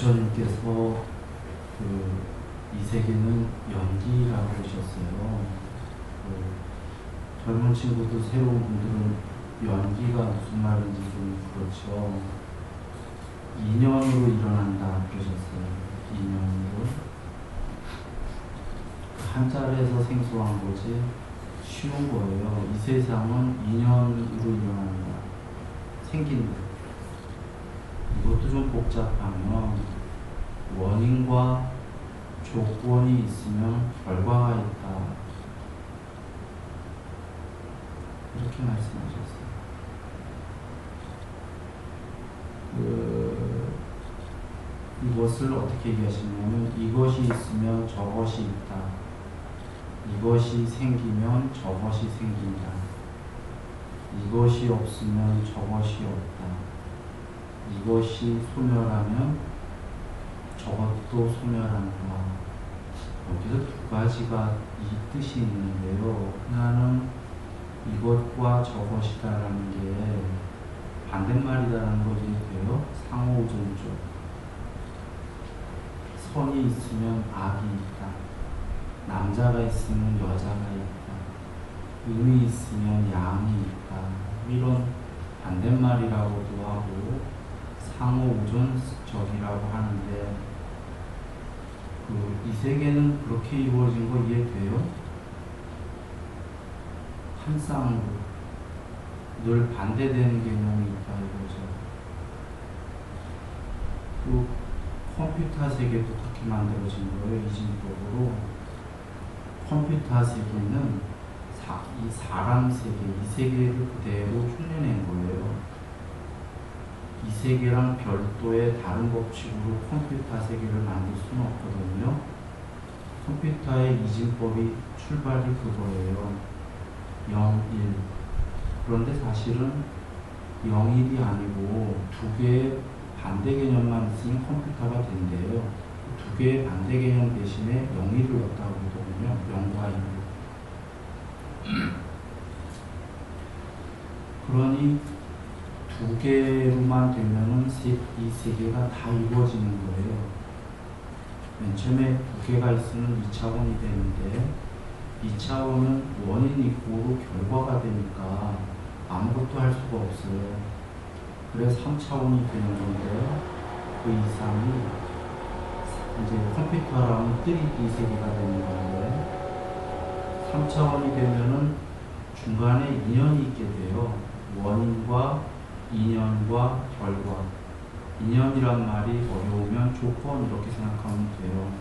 부처님께서 이 세계는 연기라고 하셨어요. 젊은 친구들, 새로운 분들은 연기가 무슨 말인지 좀 그렇죠. 인연으로 일어난다 그러셨어요. 인연으로. 한 자리에서 생소한 거지 쉬운 거예요. 이 세상은 인연으로 일어납니다. 생긴 것. 이것도 좀 복잡하면 원인과 조건이 있으면 결과가 있다. 이렇게 말씀하셨어요. 이것을 어떻게 얘기하시냐면 이것이 있으면 저것이 있다. 이것이 생기면 저것이 생긴다. 이것이 없으면 저것이 없다. 이것이 소멸하면 저것도 소멸한다. 여기서 두 가지가 이 뜻이 있는데요. 하나는 이것과 저것이다라는 게 반대말이다라는 거 이해돼요? 상호존적. 선이 있으면 악이 있다. 남자가 있으면 여자가 있다. 음이 있으면 양이 있다. 이런 반대말이라고도 하고 상호우존적이라고 하는데 이 세계는 그렇게 이루어진 거 이해돼요? 한 쌍으로 늘 반대되는 개념이 있다 이거죠. 또 컴퓨터 세계도 그렇게 만들어진 거예요. 이진법으로. 컴퓨터 세계는 이 사람 세계, 이 세계를 그대로 흉내낸 거예요. 이 세계랑 별도의 다른 법칙으로 컴퓨터 세계를 만들 수는 없거든요. 컴퓨터의 이진법이 출발이 그거예요. 0, 1. 그런데 사실은 0, 1이 아니고 두 개의 반대 개념만 있으면 컴퓨터가 된대요. 두 개의 반대 개념 대신에 0, 1을 넣었다고 그러거든요. 0과 1. 그러니 두 개로만 되면은 이 세계가 다 이루어지는 거예요. 맨 처음에 두 개가 있으면 2차원이 되는데 2차원은 원인 이고로 결과가 되니까 아무것도 할 수가 없어요. 그래서 3차원이 되는 건데 그 이상이 이제 컴퓨터라면 3D 세계가 되는 건데 3차원이 되면은 중간에 인연이 있게 돼요. 원인과 인연과 결과. 인연이란 말이 어려우면 조건 이렇게 생각하면 돼요.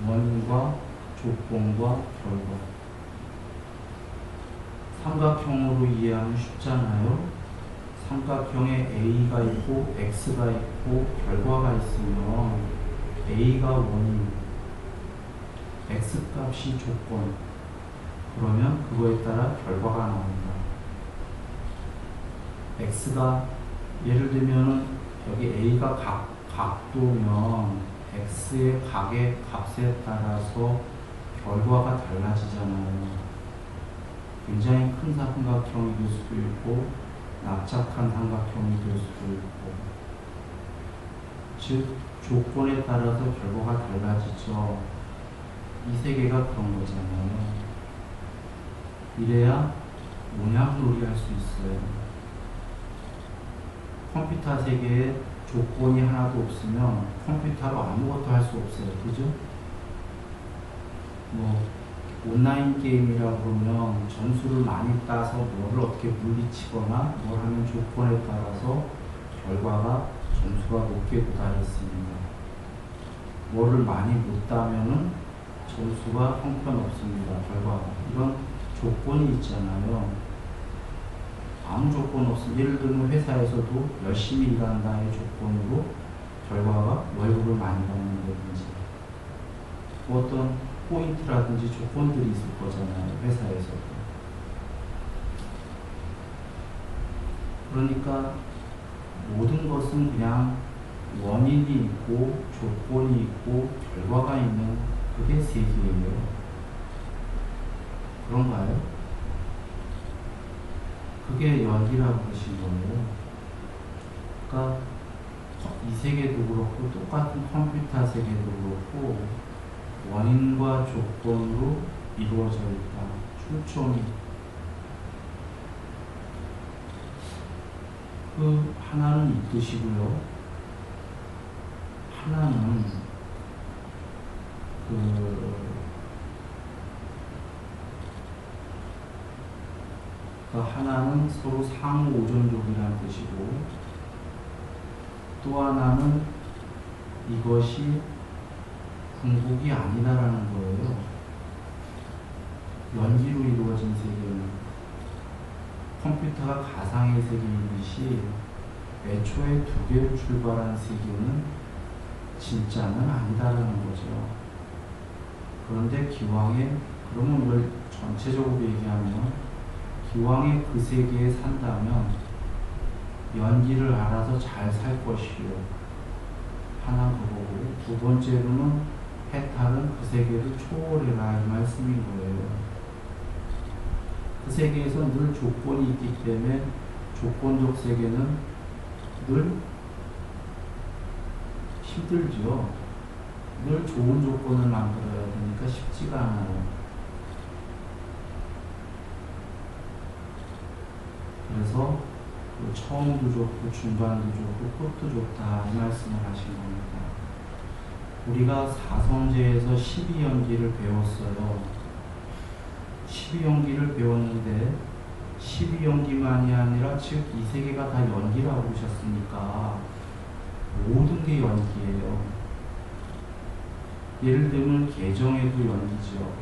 원인과 조건과 결과. 삼각형으로 이해하면 쉽잖아요. 삼각형에 A가 있고 X가 있고 결과가 있으면 A가 원인, X값이 조건. 그러면 그거에 따라 결과가 나온다. X가 예를 들면은 여기 A가 각도면 X의 각의 값에 따라서 결과가 달라지잖아요. 굉장히 큰 삼각형이 될 수도 있고 납작한 삼각형이 될 수도 있고 즉 조건에 따라서 결과가 달라지죠. 이 세계가 그런 거잖아요. 이래야 모양놀이 할 수 있어요. 컴퓨터 세계에 조건이 하나도 없으면 컴퓨터로 아무것도 할 수 없어요. 그죠? 온라인 게임이라고 그러면 점수를 많이 따서 뭐를 어떻게 물리치거나 뭘 하면 조건에 따라서 결과가 점수가 높게 도달했습니다. 뭐를 많이 못 따면은 점수가 형편없습니다. 결과가. 이런 조건이 있잖아요. 아무 조건 없으면 예를 들면 회사에서도 열심히 일한다의 조건으로 결과가 월급을 많이 받는다든지 어떤 포인트라든지 조건들이 있을 거잖아요. 회사에서도. 그러니까 모든 것은 그냥 원인이 있고 조건이 있고 결과가 있는 그게 세계예요. 그런가요? 그게 연기라고 하신 거예요. 그러니까 이 세계도 그렇고 똑같은 컴퓨터 세계도 그렇고 원인과 조건으로 이루어져 있다. 촘촘히. 그 하나는 이 뜻이고요. 하나는 하나는 서로 상호 오존족이라는 뜻이고, 또 하나는 이것이 궁극이 아니다라는 거예요. 연기로 이루어진 세계는 컴퓨터가 가상의 세계이듯이 애초에 두 개로 출발한 세계는 진짜는 아니다라는 거죠. 그런데 기왕에, 그러면 이걸 전체적으로 얘기하면 기왕에 그 세계에 산다면 연기를 알아서 잘 살 것이요. 하나 그거고, 두 번째로는 해탈은 그 세계를 초월해라 이 말씀인 거예요. 그 세계에서 늘 조건이 있기 때문에 조건적 세계는 늘 힘들죠. 늘 좋은 조건을 만들어야 되니까 쉽지가 않아요. 그래서 처음도 좋고 중간도 좋고 끝도 좋다 이 말씀을 하신 겁니다. 우리가 사성제에서 12연기를 배웠어요. 12연기를 배웠는데 12연기만이 아니라 즉 이 세계가 다 연기라고 보셨으니까 모든 게 연기예요. 예를 들면 계정에도 연기죠.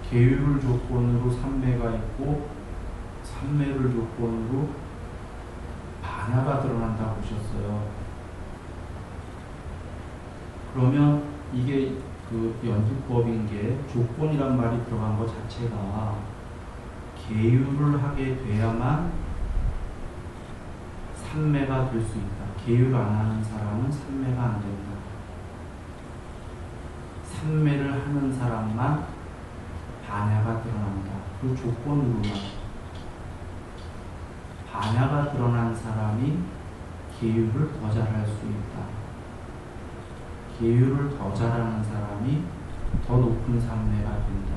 계율을 조건으로 삼매가 있고 삼매를 조건으로 반야가 드러난다고 보셨어요. 그러면 이게 그 연기법인 게 조건이란 말이 들어간 것 자체가 계율을 하게 돼야만 삼매가 될 수 있다. 계율 안 하는 사람은 삼매가 안 된다. 삼매를 하는 사람만 반야가 드러난다. 그 조건으로만. 반야가 드러난 사람이 계율을 더 잘할 수 있다. 계율을 더 잘하는 사람이 더 높은 삼매가 된다.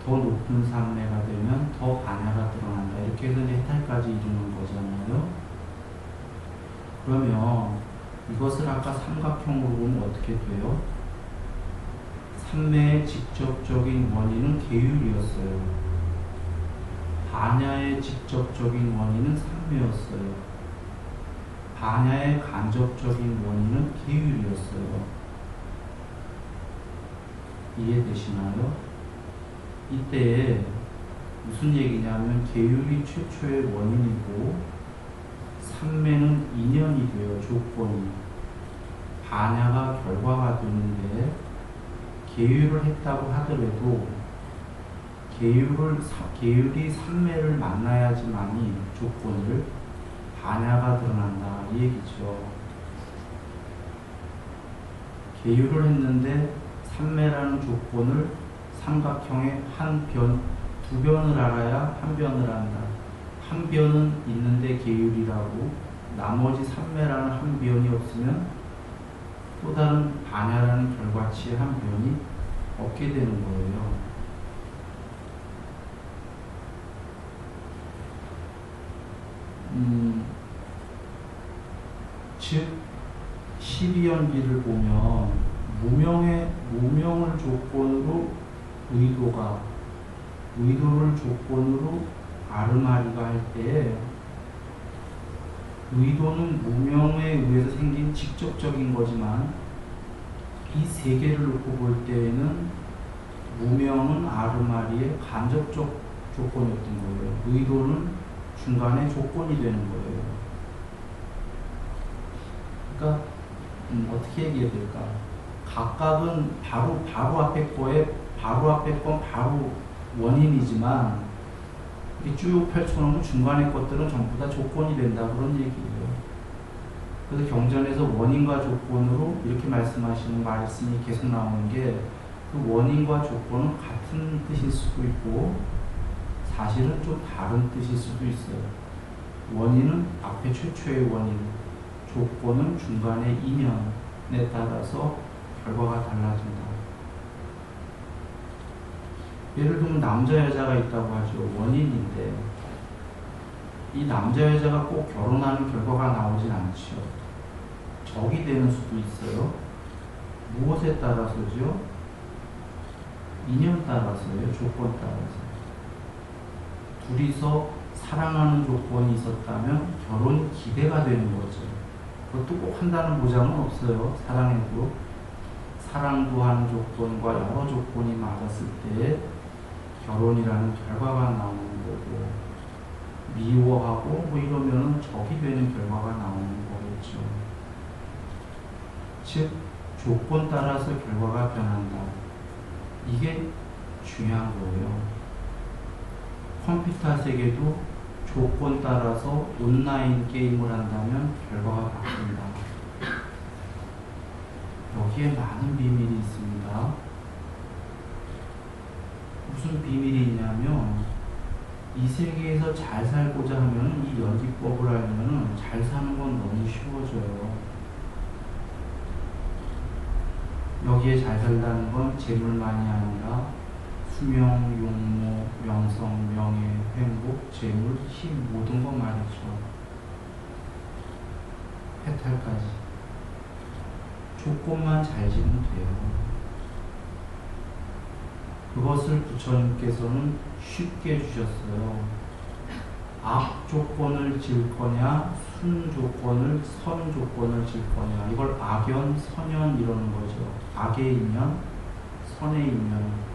더 높은 삼매가 되면 더 반야가 드러난다. 이렇게 해서 해탈까지 이루는 거잖아요. 그러면 이것을 아까 삼각형으로 보면 어떻게 돼요? 삼매의 직접적인 원인은 계율이었어요. 반야의 직접적인 원인은 삼매였어요. 반야의 간접적인 원인은 계율이었어요. 이해되시나요? 이때 무슨 얘기냐면 계율이 최초의 원인이고 삼매는 인연이 돼요. 조건이. 반야가 결과가 되는데 계율을 했다고 하더라도 계율이 삼매를 만나야지만이 조건을 반야가 드러난다 이 얘기죠. 계율을 했는데 삼매라는 조건을 삼각형의 두 변을 알아야 한 변을 안다. 한 변은 있는데 계율이라고, 나머지 삼매라는 한 변이 없으면 또 다른 반야라는 결과치의 한 변이 없게 되는 거예요. 즉 12연기를 보면 무명을 조건으로 의도를 조건으로 아르마리가 할 때 의도는 무명에 의해서 생긴 직접적인 거지만 이 세 개를 놓고 볼 때에는 무명은 아르마리의 간접적 조건이었던 거예요. 의도는 중간에 조건이 되는 거예요. 그러니까 어떻게 얘기해야 될까? 각각은 바로 앞에 건 바로 원인이지만 이렇게 쭉 펼쳐놓으면 중간에 것들은 전부 다 조건이 된다 그런 얘기예요. 그래서 경전에서 원인과 조건으로 이렇게 말씀하시는 말씀이 계속 나오는 게 그 원인과 조건은 같은 뜻일 수도 있고 사실은 좀 다른 뜻일 수도 있어요. 원인은 앞에 최초의 원인, 조건은 중간의 인연에 따라서 결과가 달라진다. 예를 들면 남자 여자가 있다고 하죠. 원인인데 이 남자 여자가 꼭 결혼하는 결과가 나오진 않죠. 적이 되는 수도 있어요. 무엇에 따라서죠? 인연 따라서요. 조건 따라서. 둘이서 사랑하는 조건이 있었다면 결혼이 기대가 되는 거죠. 그것도 꼭 한다는 보장은 없어요. 사랑해도. 사랑도 하는 조건과 여러 조건이 맞았을 때 결혼이라는 결과가 나오는 거고, 미워하고 뭐 이러면은 적이 되는 결과가 나오는 거겠죠. 즉 조건 따라서 결과가 변한다. 이게 중요한 거예요. 컴퓨터 세계도 조건 따라서 온라인 게임을 한다면 결과가 바뀐다. 여기에 많은 비밀이 있습니다. 무슨 비밀이 있냐면 이 세계에서 잘 살고자 하면 이 연기법을 알면 잘 사는 건 너무 쉬워져요. 여기에 잘 살다는 건 재물만이 아니라 수명, 용모, 명성, 명예, 행복, 재물, 힘 모든 것 말이죠. 해탈까지. 조건만 잘 지면 돼요. 그것을 부처님께서는 쉽게 주셨어요. 악 조건을 질 거냐, 순 조건을, 선 조건을 질 거냐. 이걸 악연, 선연 이러는 거죠. 악의 인연, 선의 인연.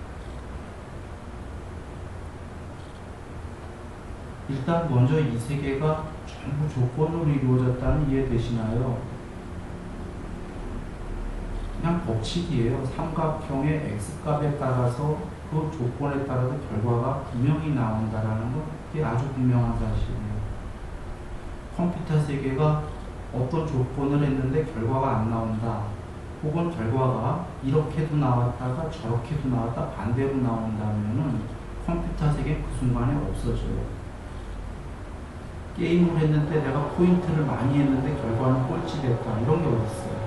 일단 먼저 이 세계가 전부 조건으로 이루어졌다는 이해 되시나요? 그냥 법칙이에요. 삼각형의 x값에 따라서 그 조건에 따라서 결과가 분명히 나온다라는 것, 이게 아주 분명한 사실이에요. 컴퓨터 세계가 어떤 조건을 했는데 결과가 안 나온다. 혹은 결과가 이렇게도 나왔다가 저렇게도 나왔다 반대로 나온다면은 컴퓨터 세계 그 순간에 없어져요. 게임을 했는데 내가 포인트를 많이 했는데 결과는 꼴찌 됐다. 이런 게 어딨어요.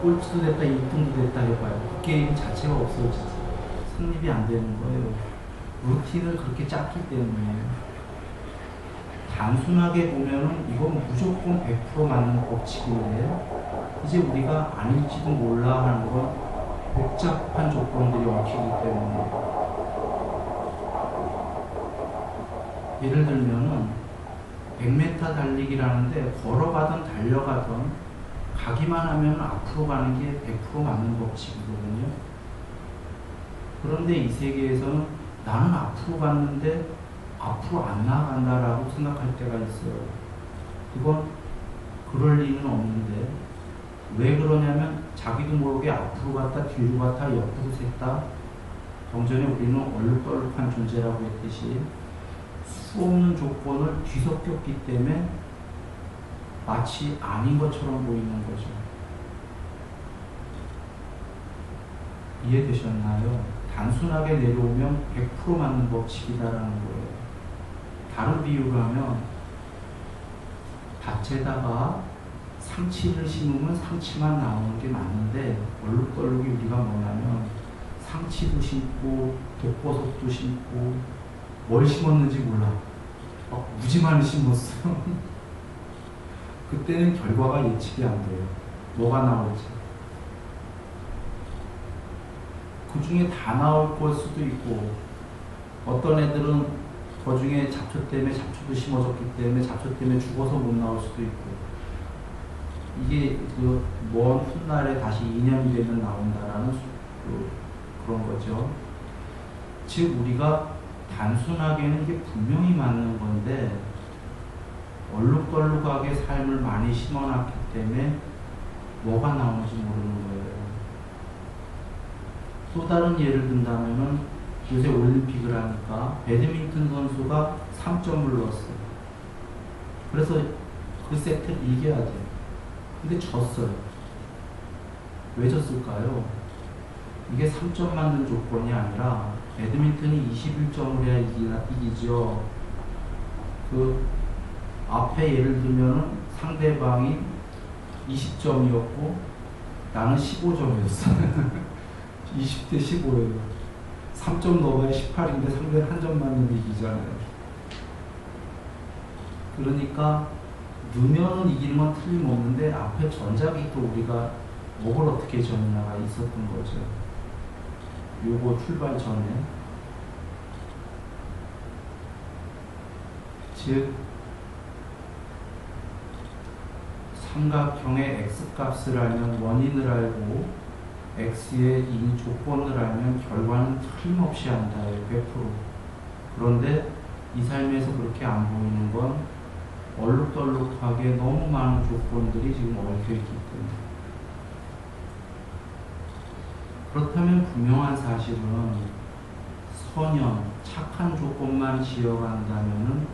꼴찌도 됐다, 1등도 됐다 해봐요. 그 게임 자체가 없어지지. 성립이 안 되는 거예요. 루틴을 그렇게 짰기 때문에. 단순하게 보면은 이건 무조건 100% 맞는 법칙인데, 이제 우리가 아닐지도 몰라 하는 건 복잡한 조건들이 얽히기 때문에. 예를 들면은 100m 달리기라는데 걸어가든 달려가든 가기만 하면 앞으로 가는 게 100% 맞는 법칙이거든요. 그런데 이 세계에서는 나는 앞으로 갔는데 앞으로 안 나간다라고 생각할 때가 있어요. 이건 그럴 리는 없는데 왜 그러냐면 자기도 모르게 앞으로 갔다 뒤로 갔다 옆으로 샜다. 경전에 우리는 얼룩덜룩한 존재라고 했듯이 수없는 조건을 뒤섞였기 때문에 마치 아닌 것처럼 보이는 거죠. 이해되셨나요? 단순하게 내려오면 100% 맞는 법칙이다라는 거예요. 다른 비유로 하면 밭에다가 상치를 심으면 상치만 나오는 게 맞는데 얼룩덜룩이 우리가 뭐냐면 상치도 심고 독버섯도 심고 뭘 심었는지 몰라. 무지 많이 심었어요. 그때는 결과가 예측이 안 돼요. 뭐가 나올지. 그 중에 다 나올 걸 수도 있고, 어떤 애들은 그 중에 잡초 때문에 잡초도 심어졌기 때문에 잡초 때문에 죽어서 못 나올 수도 있고, 이게 그 먼 훗날에 다시 인연이 되면 나온다라는 그런 거죠. 즉, 우리가 단순하게는 이게 분명히 맞는 건데, 얼룩덜룩하게 삶을 많이 심어놨기 때문에 뭐가 나오는지 모르는 거예요. 또 다른 예를 든다면은 요새 올림픽을 하니까 배드민턴 선수가 3점을 넣었어요. 그래서 그 세트를 이겨야 돼요. 근데 졌어요. 왜 졌을까요? 이게 3점 맞는 조건이 아니라 배드민턴이 21점을 해야 이기죠. 그 앞에 예를 들면은 상대방이 20점이었고 나는 15점이었어. 20대 15예요. 3점 넣어야 18인데 상대는 한 점 맞는 이기잖아요. 그러니까 넣으면 이기는 건 틀림없는데 앞에 전작이 또 우리가 뭐를 어떻게 정하냐가 있었던 거죠. 요거 출발 전에. 즉 삼각형의 x값을 알면 원인을 알고 x의 이 조건을 알면 결과는 틀림없이 안다예요. 100%. 그런데 이 삶에서 그렇게 안 보이는 건 얼룩덜룩하게 너무 많은 조건들이 지금 얽혀있기 때문에. 그렇다면 분명한 사실은 선형, 착한 조건만 지어간다면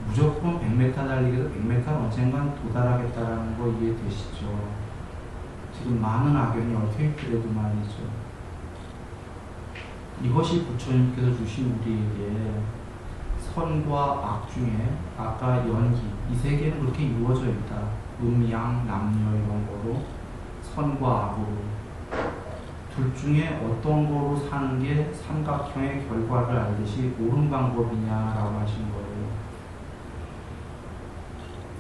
무조건 100m 달리기도 100m 언젠간 도달하겠다라는 거 이해되시죠? 지금 많은 악연이 얽혀있더라도 말이죠. 이것이 부처님께서 주신 우리에게 선과 악 중에 아까 연기, 이 세 개는 그렇게 이루어져 있다. 양, 남녀 이런 거로 선과 악으로 둘 중에 어떤 거로 사는 게 삼각형의 결과를 알듯이 옳은 방법이냐라고 하신 거예요.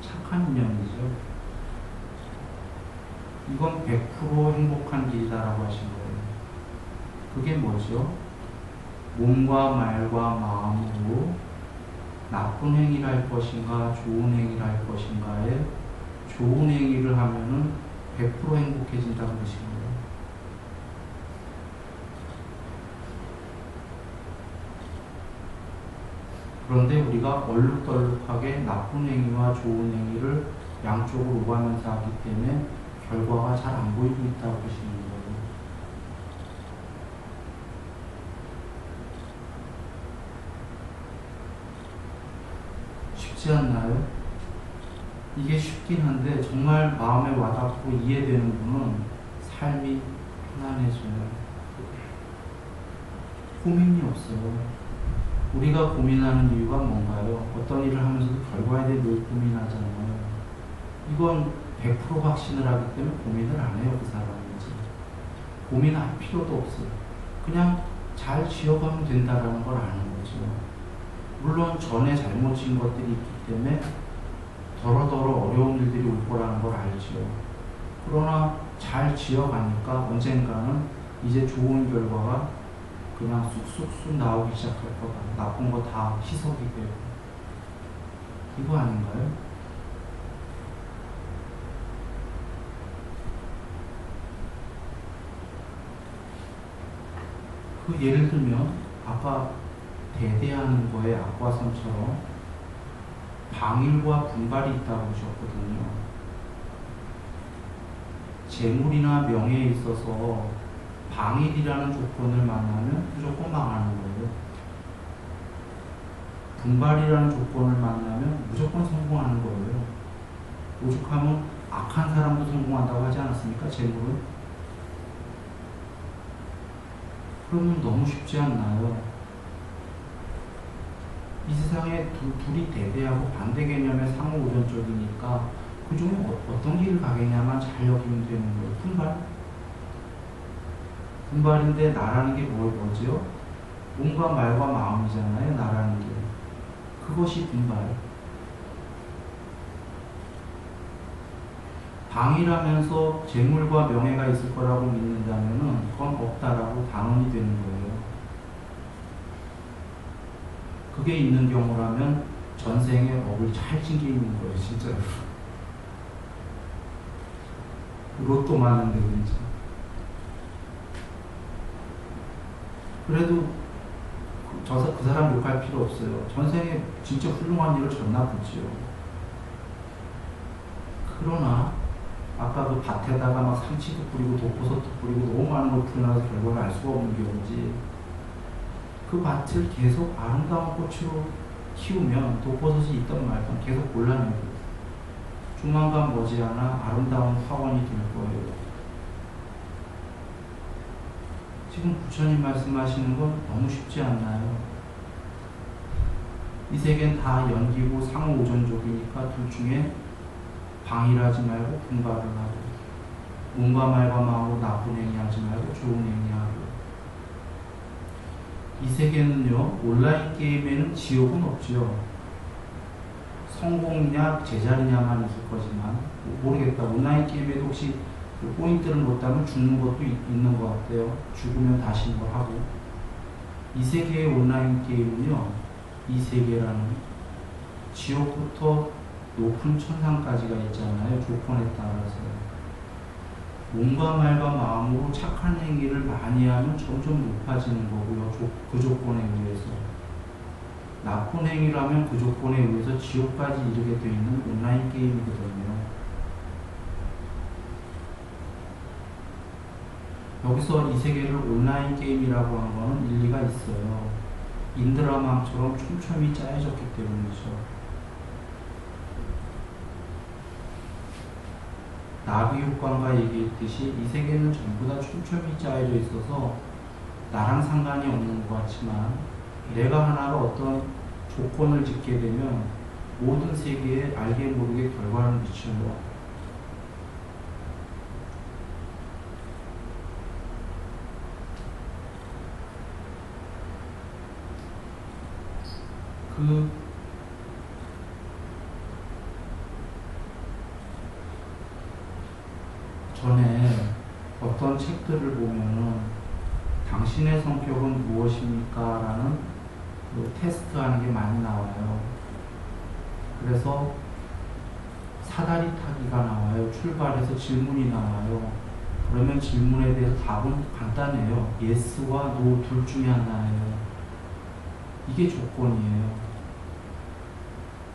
착한 인연이죠. 이건 100% 행복한 길이다라고 하신 거예요. 그게 뭐죠? 몸과 말과 마음으로 나쁜 행위를 할 것인가 좋은 행위를 할 것인가에 좋은 행위를 하면은 100% 행복해진다고 그러신 거예요. 그런데 우리가 얼룩덜룩하게 나쁜 행위와 좋은 행위를 양쪽으로 오가면서 하기 때문에 결과가 잘 안 보이고 있다고 보시는 거예요. 쉽지 않나요? 이게 쉽긴 한데 정말 마음에 와닿고 이해되는 분은 삶이 편안해져요. 고민이 없어요. 우리가 고민하는 이유가 뭔가요? 어떤 일을 하면서도 결과에 대해 늘 고민하잖아요. 이건 100% 확신을 하기 때문에 고민을 안 해요. 그 사람인지. 고민할 필요도 없어요. 그냥 잘 지어가면 된다는 걸 아는 거죠. 물론 전에 잘못 지은 것들이 있기 때문에 더러더러 어려운 일들이 올 거라는 걸 알죠. 그러나 잘 지어가니까 언젠가는 이제 좋은 결과가 그냥 쑥쑥쑥 나오기 시작할 거다. 나쁜 거 다 희석이 되고. 이거 아닌가요? 그 예를 들면 아까 대대하는 거에 악과선처럼 방일과 분발이 있다고 보셨거든요. 재물이나 명예에 있어서 방일이라는 조건을 만나면 무조건 망하는 거예요. 분발이라는 조건을 만나면 무조건 성공하는 거예요. 오죽하면 악한 사람도 성공한다고 하지 않았습니까? 재물은? 그러면 너무 쉽지 않나요? 이 세상에 둘이 대대하고 반대 개념의 상호우변적이니까 그 중에 어떤 길을 가겠냐만 잘 여기면 되는 거예요. 분발? 분발인데 나라는 게 뭐죠? 몸과 말과 마음이잖아요. 나라는 게. 그것이 분발. 방이라면서 재물과 명예가 있을 거라고 믿는다면은 그건 없다라고 단언이 되는 거예요. 그게 있는 경우라면 전생에 업을 잘 찐 게 있는 거예요. 진짜로. 로또 많은데 진짜. 그래도 그 사람 욕할 필요 없어요. 전생에 진짜 훌륭한 일을 졌나 보지요. 그러나 아까 그 밭에다가 막 상치도 뿌리고 독버섯도 뿌리고 너무 많은 걸 풀어놔서 결과를 알 수가 없는 경우지. 그 밭을 계속 아름다운 꽃으로 키우면 독버섯이 있던 말던 계속 골라내고 조만간 머지않아 아름다운 화원이 될 거예요. 지금 부처님 말씀하시는 건 너무 쉽지 않나요? 이 세 개는 다 연기고 상호오존족이니까 둘 중에 방일하지 말고 분발을 하고, 몸과 말과 마음으로 나쁜 행위하지 말고 좋은 행위하고. 이 세 개는요, 온라인 게임에는 지옥은 없죠. 성공이냐 제자리냐만 있을 거지만, 모르겠다. 온라인 게임에도 혹시 그 포인트를 못 따면 죽는 것도 있는 것 같아요. 죽으면 다시 뭘 하고. 이 세 개의 온라인 게임은요, 이 세 개라는 지옥부터 높은 천상까지가 있잖아요. 조건에 따라서. 몸과 말과 마음으로 착한 행위를 많이 하면 점점 높아지는 거고요. 그 조건에 의해서. 나쁜 행위를 하면 그 조건에 의해서 지옥까지 이르게 되어 있는 온라인 게임이거든요. 여기서 이 세계를 온라인 게임이라고 한 거는 일리가 있어요. 인드라망처럼 촘촘히 짜여졌기 때문이죠. 나비효과가 얘기했듯이 이 세계는 전부 다 촘촘히 짜여져 있어서 나랑 상관이 없는 것 같지만, 내가 하나로 어떤 조건을 짓게 되면 모든 세계에 알게 모르게 결과를 미쳐요. 그 전에 어떤 책들을 보면은 당신의 성격은 무엇입니까? 라는 그 테스트하는 게 많이 나와요. 그래서 사다리 타기가 나와요. 출발해서 질문이 나와요. 그러면 질문에 대해서 답은 간단해요. 예스와 노 둘 중에 하나예요. 이게 조건이에요.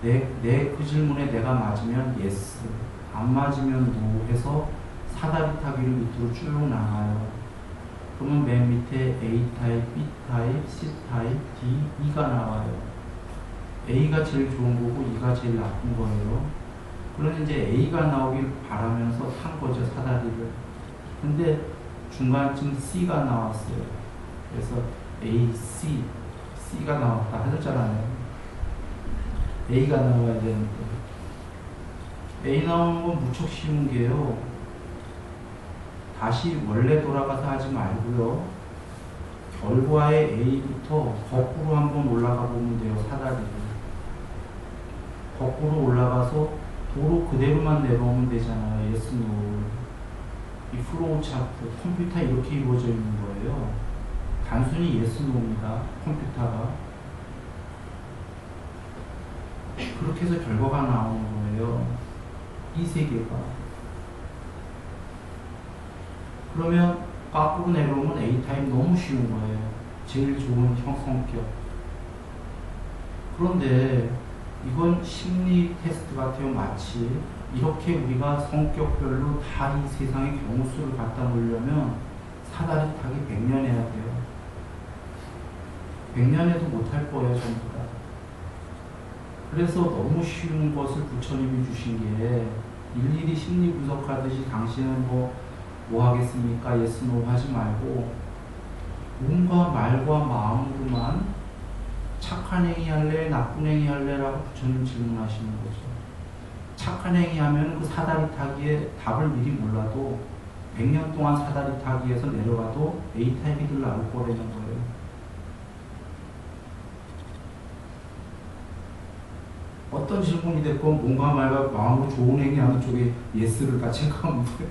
그 질문에 내가 맞으면 예스, 안 맞으면 노 해서 사다리 타기를 밑으로 쭉 나가요. 그러면 맨 밑에 A타입, B타입, C타입, D, E가 나와요. A가 제일 좋은 거고 E가 제일 나쁜 거예요. 그러면 이제 A가 나오길 바라면서 탄 거죠, 사다리를. 근데 중간쯤 C가 나왔어요. 그래서 A, C, C가 나왔다 하셨잖아요. A가 나와야 되는데. A 나오는 건 무척 쉬운 게요. 다시 원래 돌아가서 하지 말고요. 결과의 A부터 거꾸로 한번 올라가 보면 돼요, 사다리를. 거꾸로 올라가서 도로 그대로만 내려오면 되잖아요, yes, no. 이 플로우 차트, 컴퓨터 이렇게 이루어져 있는 거예요. 단순히 yes, no입니다, 컴퓨터가. 그렇게 해서 결과가 나오는 거예요. 이 세 개가. 그러면 거꾸로 내려오면 A타입 너무 쉬운 거예요. 제일 좋은 성격. 그런데 이건 심리 테스트 같아요. 마치 이렇게 우리가 성격별로 다 이 세상의 경우수를 갖다 놓으려면 사다리 타기 100년 해야 돼요. 100년 해도 못할 거예요, 전부 다. 그래서 너무 쉬운 것을 부처님이 주신 게, 일일이 심리 분석하듯이 당신은 뭐 하겠습니까? 예스, 노 하지 말고 몸과 말과 마음으로만 착한 행위 할래, 나쁜 행위 할래라고 부처님 질문하시는 거죠. 착한 행위 하면 그 사다리 타기에 답을 미리 몰라도 100년 동안 사다리 타기에서 내려가도 A타입이 나올 거라는 거예요. 어떤 질문이 됐건 몸과 말과 마음으로 좋은 행위하는 쪽에 예스를 다 체크하면 돼요.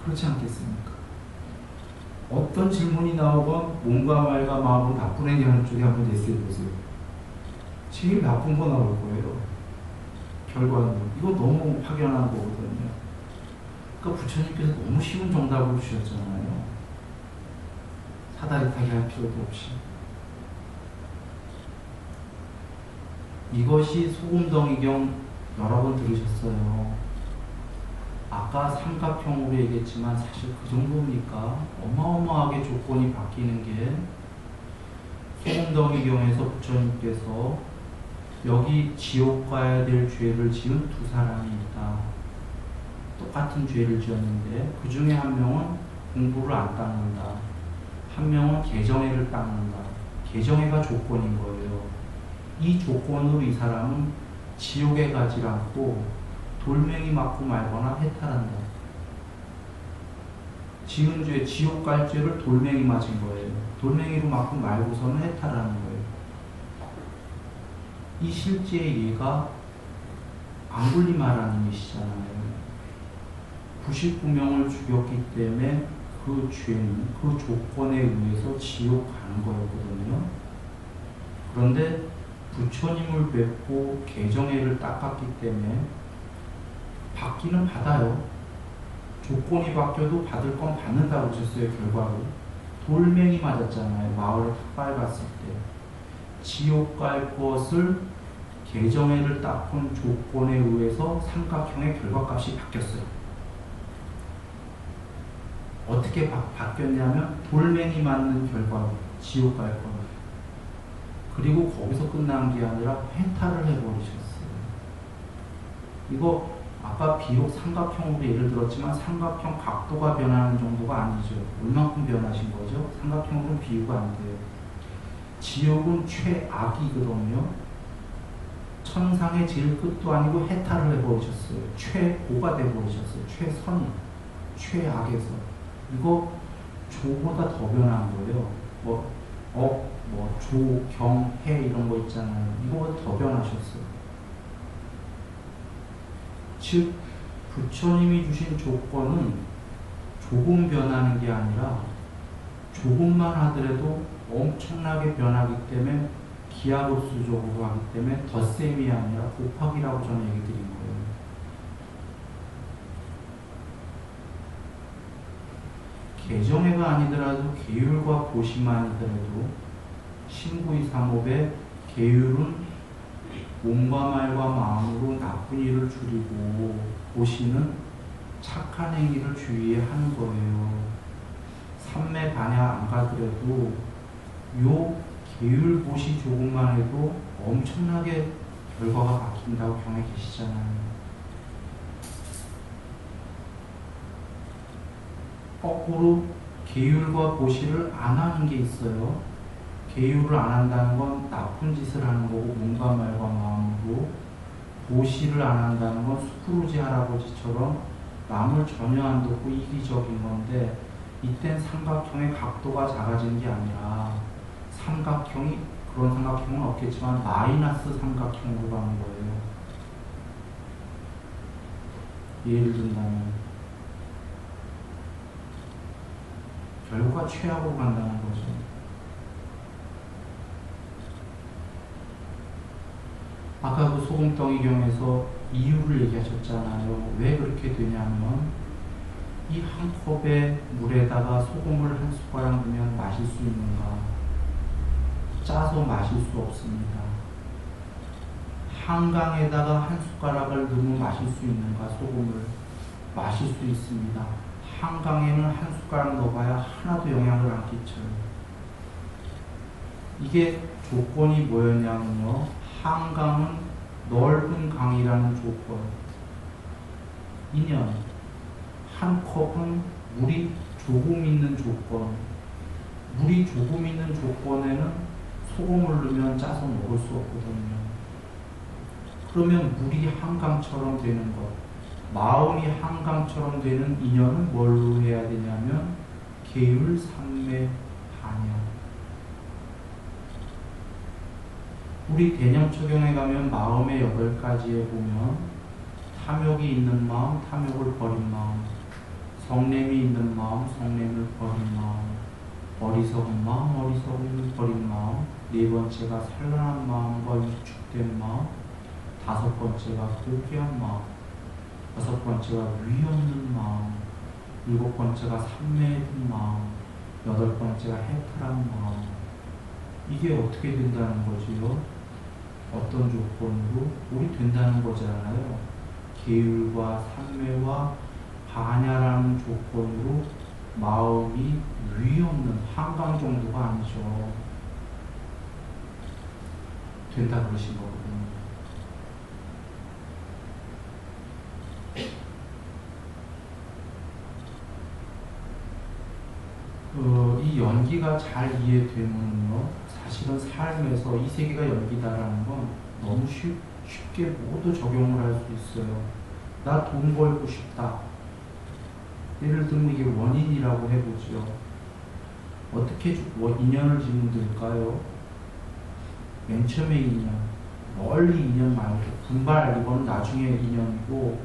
그렇지 않겠습니까? 어떤 질문이 나오건 몸과 말과 마음으로 나쁜 행위하는 쪽에 한번 예스 해보세요. 제일 나쁜 거 나올 거예요. 결과는. 이거 너무 확연한 거거든요. 그러니까 부처님께서 너무 쉬운 정답을 주셨잖아요. 사다리 타기 할 필요도 없이. 이것이 소금덩이경 여러 번 들으셨어요. 아까 삼각형으로 얘기했지만 사실 그 정도입니까? 어마어마하게 조건이 바뀌는 게, 소금덩이경에서 부처님께서 여기 지옥 가야 될 죄를 지은 두 사람이 있다. 똑같은 죄를 지었는데 그 중에 한 명은 공부를 안 닦는다. 한 명은 계정애를 닦는다. 계정애가 조건인 거예요. 이 조건으로 이 사람은 지옥에 가지 않고 돌멩이 맞고 말거나 해탈한다. 지은 죄, 지옥 갈 죄를 돌멩이 맞은 거예요. 돌멩이로 맞고 말고서는 해탈하는 거예요. 이 실제의 예가 앙굴리마라는 이시잖아요. 99명을 죽였기 때문에 그 죄는 그 조건에 의해서 지옥 가는 거였거든요. 그런데 부처님을 뵙고 계정애를 닦았기 때문에 받기는 받아요. 조건이 바뀌어도 받을 건 받는다고 하셨어요. 결과로 돌멩이 맞았잖아요. 마을에 탁발 갔을 때 지옥 갈 것을 계정애를 닦은 조건에 의해서 삼각형의 결과값이 바뀌었어요. 어떻게 바뀌었냐면 돌멩이 맞는 결과로 지옥 갈 거예요. 그리고 거기서 끝난 게 아니라 해탈을 해버리셨어요. 이거 아까 비록 삼각형으로 예를 들었지만 삼각형 각도가 변하는 정도가 아니죠. 얼만큼 변하신 거죠? 삼각형으로는 비유가 안 돼요. 지옥은 최악이거든요. 천상의 제일 끝도 아니고 해탈을 해버리셨어요. 최고가 돼버리셨어요. 최선이. 최악에서. 이거 조보다 더 변한 거예요. 조, 경, 해 이런 거 있잖아요. 이거보다 더 변하셨어요. 즉 부처님이 주신 조건은 조금 변하는 게 아니라 조금만 하더라도 엄청나게 변하기 때문에 기하로수적으로 하기 때문에 덧셈이 아니라 곱하기라고 저는 얘기 드린 거예요. 계정애가 아니더라도 계율과 보시만이더라도 신구의 삼업의 계율은 몸과 말과 마음으로 나쁜 일을 줄이고 보시는 착한 행위를 주의해 하는 거예요. 삼매 반야 안 가더라도 요 계율 보시 조금만 해도 엄청나게 결과가 바뀐다고 경에 계시잖아요. 거꾸로 계율과 보시를 안 하는 게 있어요. 계율을 안 한다는 건 나쁜 짓을 하는 거고 몸과 말과 마음으로, 보시를 안 한다는 건 스크루지 할아버지처럼 남을 전혀 안 돕고 이기적인 건데, 이땐 삼각형의 각도가 작아진 게 아니라 삼각형이, 그런 삼각형은 없겠지만 마이너스 삼각형으로 가는 거예요. 예를 든다면 결과가 최악으로 간다는 거죠. 아까 그 소금덩이경에서 이유를 얘기하셨잖아요. 왜 그렇게 되냐면 이 한 컵의 물에다가 소금을 한 숟가락 넣으면 마실 수 있는가? 짜서 마실 수 없습니다. 한강에다가 한 숟가락을 넣으면 마실 수 있는가? 소금을 마실 수 있습니다. 한강에는 한 숟가락 넣어봐야 하나도 영향을 안 끼쳐요. 이게 조건이 뭐였냐면요. 한강은 넓은 강이라는 조건. 2년. 한 컵은 물이 조금 있는 조건. 물이 조금 있는 조건에는 소금을 넣으면 짜서 먹을 수 없거든요. 그러면 물이 한강처럼 되는 것, 마음이 한강처럼 되는 인연은 뭘로 해야 되냐면 계율 삼매 반야. 우리 대념초경에 가면 마음의 8가지에 보면 탐욕이 있는 마음, 탐욕을 버린 마음, 성냄이 있는 마음, 성냄을 버린 마음, 어리석은 마음, 어리석음을 버린 마음, 4번째가 산란한 마음과 위축된 마음, 5번째가 포기한 마음, 6번째가 위 없는 마음, 7번째가 삼매의 마음, 8번째가 해탈한 마음. 이게 어떻게 된다는 거지요? 어떤 조건으로? 우리 된다는 거잖아요. 계율과 삼매와 반야라는 조건으로 마음이 위 없는 한강 정도가 아니죠. 된다 그러신 거거든요. 이 연기가 잘 이해되면요, 사실은 삶에서 이 세계가 연기다라는 건 너무 쉽게 모두 적용을 할 수 있어요. 나 돈 벌고 싶다. 예를 들면 이게 원인이라고 해보죠. 어떻게 인연을 지면 될까요? 맨 처음에 인연, 멀리 인연 말고 분발, 이건 나중에 인연이고,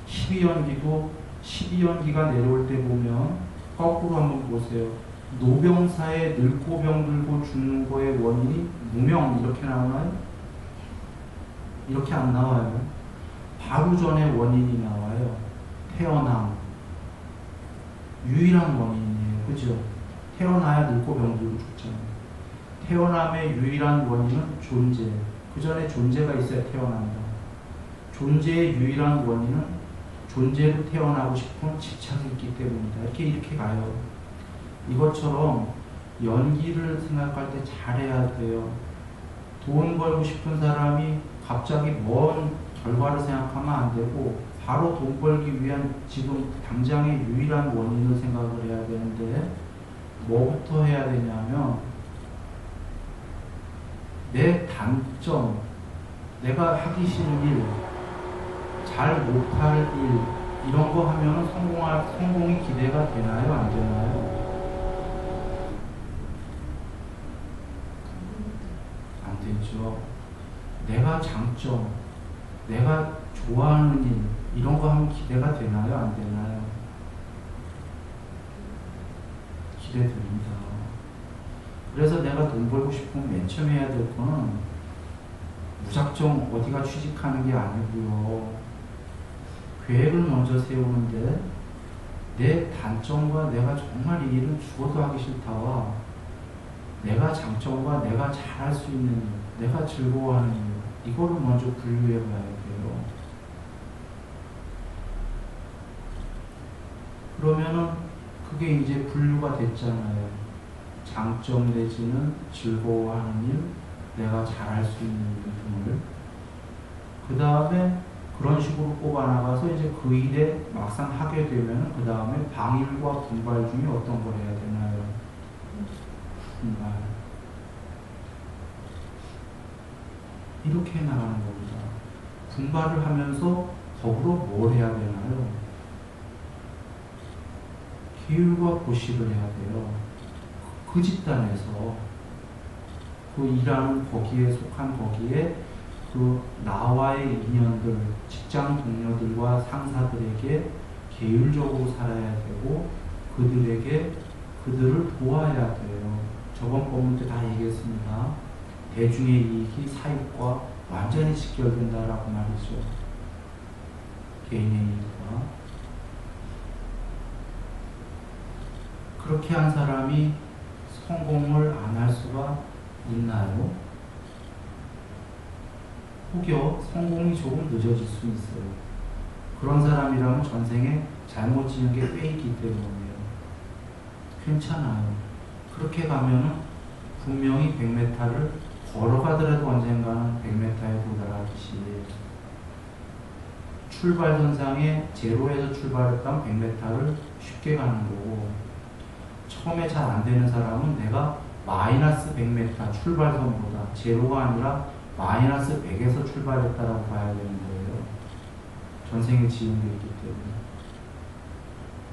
12연기도 12연기가 내려올 때 보면 거꾸로 한번 보세요. 노병사에 늙고 병들고 죽는 거의 원인이 무명, 이렇게 나오나요? 이렇게 안 나와요. 바로 전에 원인이 나와요. 태어남. 유일한 원인이에요. 그죠? 태어나야 늙고 병들고 죽잖아요. 태어남의 유일한 원인은 존재. 그 전에 존재가 있어야 태어난다. 존재의 유일한 원인은 존재로 태어나고 싶은 집착이 있기 때문이다. 이렇게 가요. 이것처럼 연기를 생각할 때 잘해야 돼요. 돈 벌고 싶은 사람이 갑자기 먼 결과를 생각하면 안 되고, 바로 돈 벌기 위한 지금 당장의 유일한 원인을 생각을 해야 되는데, 뭐부터 해야 되냐면, 내 단점, 내가 하기 싫은 일, 잘 못할 일, 이런 거 하면 성공이 기대가 되나요? 안 되나요? 안 되죠. 내가 장점, 내가 좋아하는 일, 이런 거 하면 기대가 되나요? 안 되나요? 기대됩니다. 그래서 내가 돈 벌고 싶으면 맨 처음 해야 될 거는 무작정 어디가 취직하는 게 아니고요. 계획을 먼저 세우는데, 내 단점과 내가 정말 이 일은 죽어도 하기 싫다와 내가 장점과 내가 잘할 수 있는 일, 내가 즐거워하는 일, 이거를 먼저 분류해 봐야 돼요. 그러면은 그게 이제 분류가 됐잖아요. 장점 내지는 즐거워하는 일, 내가 잘할 수 있는 일 등을. 그 다음에 그런 식으로 뽑아나가서 이제 그 일에 막상 하게 되면 그 다음에 방일과 분발 중에 어떤 걸 해야 되나요? 분발. 이렇게 나가는 겁니다. 분발을 하면서 더불어 뭘 해야 되나요? 계율과 고식을 해야 돼요. 그 집단에서 그 일하는 거기에 속한 거기에 그 나와의 인연들, 직장 동료들과 상사들에게 계율적으로 살아야 되고, 그들을 도와야 돼요. 저번 본문 때 다 얘기했습니다. 대중의 이익이 사익과 완전히 직결된다라고 말이죠. 개인의 이익과. 그렇게 한 사람이 성공을 안 할 수가 있나요? 혹여 성공이 조금 늦어질 수 있어요. 그런 사람이라면 전생에 잘못 지은 게 꽤 있기 때문이에요. 괜찮아요. 그렇게 가면은 분명히 100m를 걸어가더라도 언젠가는 100m에 도달하듯이, 출발선상에 제로에서 출발했다면 100m를 쉽게 가는 거고, 처음에 잘 안 되는 사람은 내가 마이너스 100m 출발선보다, 제로가 아니라 마이너스 100에서 출발했다라고 봐야 되는 거예요. 전생에 지은 게 있기 때문에.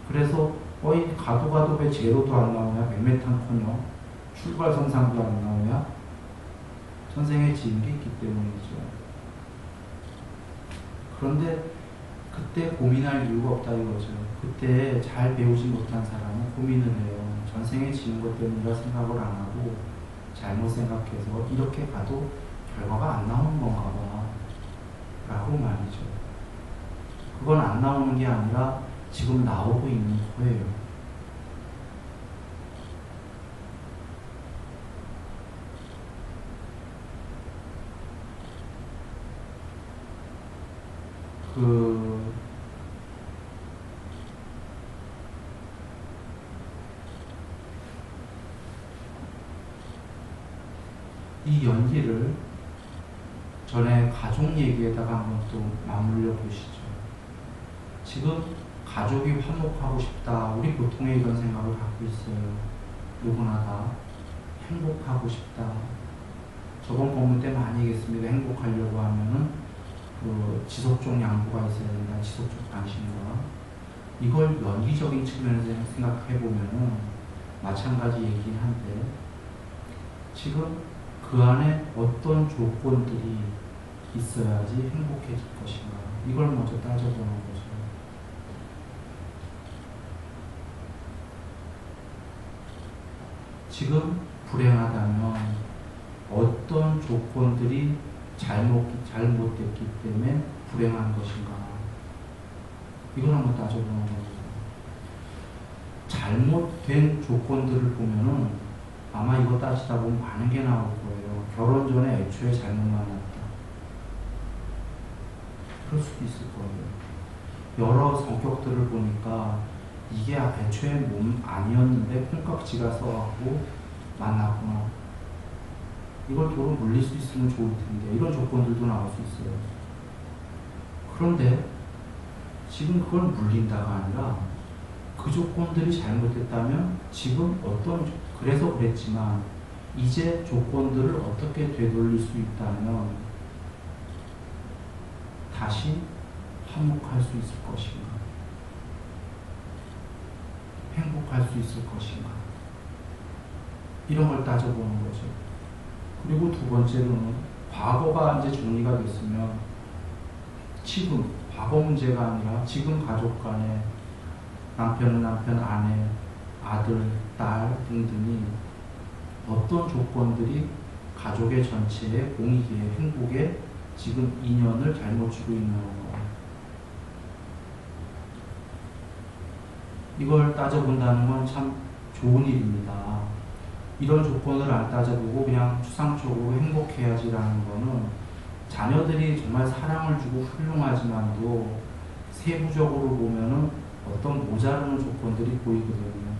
그래서 가도 왜 제로도 안 나오냐, 100m는커녕 출발선상도 안 나오냐, 전생에 지은 게 있기 때문이죠. 그런데 그때 고민할 이유가 없다 이거죠. 그때 잘 배우지 못한 사람은 고민을 해요. 전생에 지은 것 때문이라 생각을 안 하고 잘못 생각해서 이렇게 가도 결과가 안 나오는 건가 봐 라고 말이죠. 그건 안 나오는 게 아니라 지금 나오고 있는 거예요. 이 연기를 전에 가족 얘기에다가 한번 또 맞물려 보시죠. 지금 가족이 화목하고 싶다. 우리 보통의 이런 생각을 갖고 있어요. 누구나 다 행복하고 싶다. 저번 본문 때 많이 얘기했습니다. 행복하려고 하면은 그 지속적 양보가 있어야 된다. 지속적 관심과 이걸 연기적인 측면에서 생각해 보면은 마찬가지 얘기긴 한데 지금 그 안에 어떤 조건들이 있어야지 행복해질 것인가 이걸 먼저 따져보는 거죠. 지금 불행하다면 어떤 조건들이 잘못됐기 때문에 불행한 것인가 이걸 한번 따져보는 거죠. 잘못된 조건들을 보면은 아마 이거 따지다 보면 많은 게 나올 거예요. 결혼 전에 애초에 잘못 만났다. 그럴 수도 있을 거예요. 여러 성격들을 보니까 이게 애초에 몸 아니었는데 콩깍지가 써갖고 만났구나. 이걸 도로 물릴 수 있으면 좋을 텐데 이런 조건들도 나올 수 있어요. 그런데 지금 그걸 물린다가 아니라 그 조건들이 잘못됐다면 지금 그래서 그랬지만 이제 조건들을 어떻게 되돌릴 수 있다면 다시 화목할 수 있을 것인가 행복할 수 있을 것인가 이런 걸 따져보는 거죠. 그리고 두 번째로는 과거가 이제 정리가 됐으면 지금 과거 문제가 아니라 지금 가족 간에 남편은 남편, 아내, 아들, 딸 등등이 어떤 조건들이 가족의 전체의 공익에 행복에 지금 인연을 잘못 주고 있는 거 이걸 따져본다는 건 참 좋은 일입니다. 이런 조건을 안 따져보고 그냥 추상적으로 행복해야지라는 거는 자녀들이 정말 사랑을 주고 훌륭하지만도 세부적으로 보면은 어떤 모자르는 조건들이 보이거든요.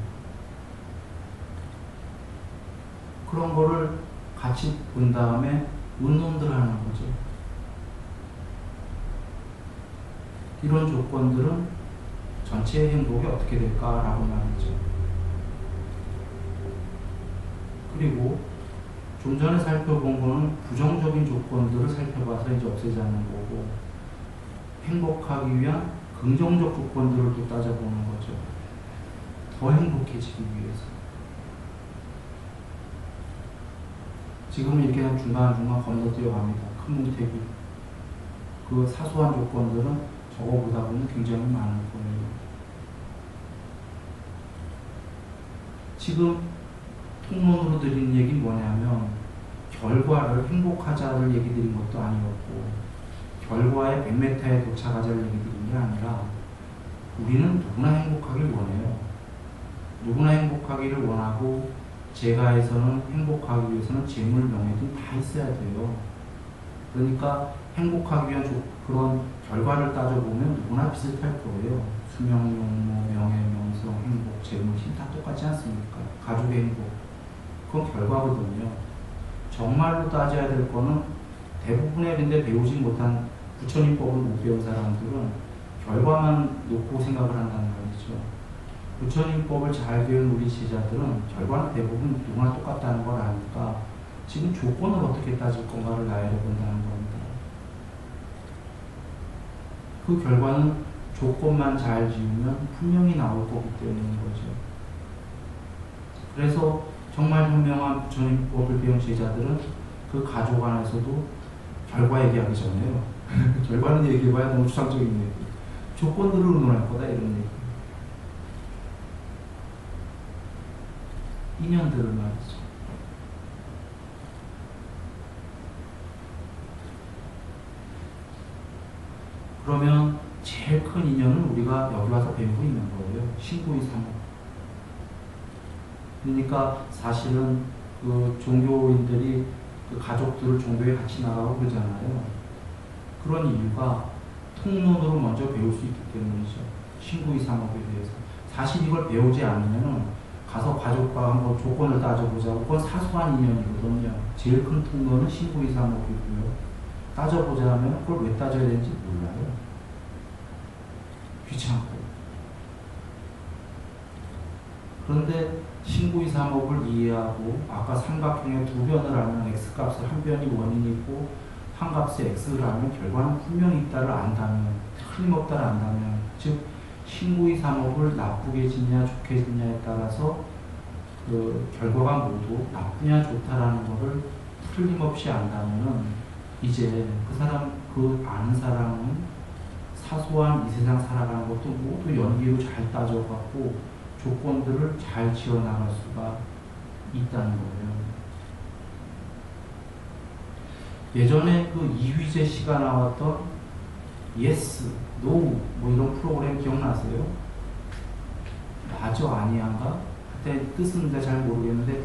그런 거를 같이 본 다음에 의논들 하는 거죠. 이런 조건들은 전체의 행복이 어떻게 될까라고 말이죠. 그리고 좀 전에 살펴본 거는 부정적인 조건들을 살펴봐서 이제 없애자는 거고 행복하기 위한 긍정적 조건들을 또 따져보는 거죠. 더 행복해지기 위해서. 지금은 이렇게 중간중간 건너뛰어 갑니다. 큰 문태기. 그 사소한 조건들은 저거보다 보면 굉장히 많을 거예요. 지금 통론으로 드린 얘기는 뭐냐면 결과를 행복하자를 얘기 드린 것도 아니었고 결과의 100m에 도착하자를 얘기 드린 게 아니라 우리는 누구나 행복하길 원해요. 누구나 행복하기를 원하고 제가에서는 행복하기 위해서는 재물, 명예 등 다 있어야 돼요. 그러니까 행복하기 위한 그런 결과를 따져보면 누구나 비슷할 거예요. 수명, 용모, 명예, 명성, 행복, 재물, 힘 다 똑같지 않습니까? 가족의 행복. 그건 결과거든요. 정말로 따져야 될 거는 대부분의 근데 배우지 못한 부처님법을 못 배운 사람들은 결과만 놓고 생각을 한다는 말이죠. 부처님법을 잘 배운 우리 제자들은 결과는 대부분 누구나 똑같다는 걸 아니까 지금 조건을 어떻게 따질 건가를 나열해 본다는 겁니다. 그 결과는 조건만 잘 지으면 분명히 나올 거기 때문인 거죠. 그래서 정말 현명한 부처님법을 배운 제자들은 그 가족 안에서도 결과 얘기하기 전에요. 결과는 얘기해봐야 너무 추상적인 얘기. 조건들을 의논할 거다 이런 얘기. 인연들을 말이죠. 그러면 제일 큰 인연은 우리가 여기 와서 배우고 있는 거예요. 신구의 사목. 그러니까 사실은 그 종교인들이 그 가족들을 종교에 같이 나가고 그러잖아요. 그런 이유가 통론으로 먼저 배울 수 있기 때문이죠. 신구의 사목에 대해서. 사실 이걸 배우지 않으면 가서 가족과 한번 조건을 따져보자고 그건 사소한 인연이거든요. 제일 큰 통로는 신구의 사목이고요. 따져보자 하면 그걸 왜 따져야 되는지 몰라요. 귀찮고. 그런데 신구이삼업을 이해하고 아까 삼각형의 두 변을 알면 x값의 한 변이 원인이고 한 값의 x를 알면 결과는 분명히 있다를 안다면, 틀림없다를 안다면, 즉 신구이삼업을 나쁘게 짓냐 좋게 짓냐에 따라서 그 결과가 모두 나쁘냐 좋다라는 것을 틀림없이 안다면은 이제 그 사람, 그 아는 사람은 사소한 이 세상 살아가는 것도 모두 연기로 잘 따져갖고 조건들을 잘 지어나갈 수가 있다는 거예요. 예전에 그 이휘재 씨가 나왔던 yes, no 뭐 이런 프로그램 기억나세요? 맞아 아니야인가? 그때 뜻은 잘 모르겠는데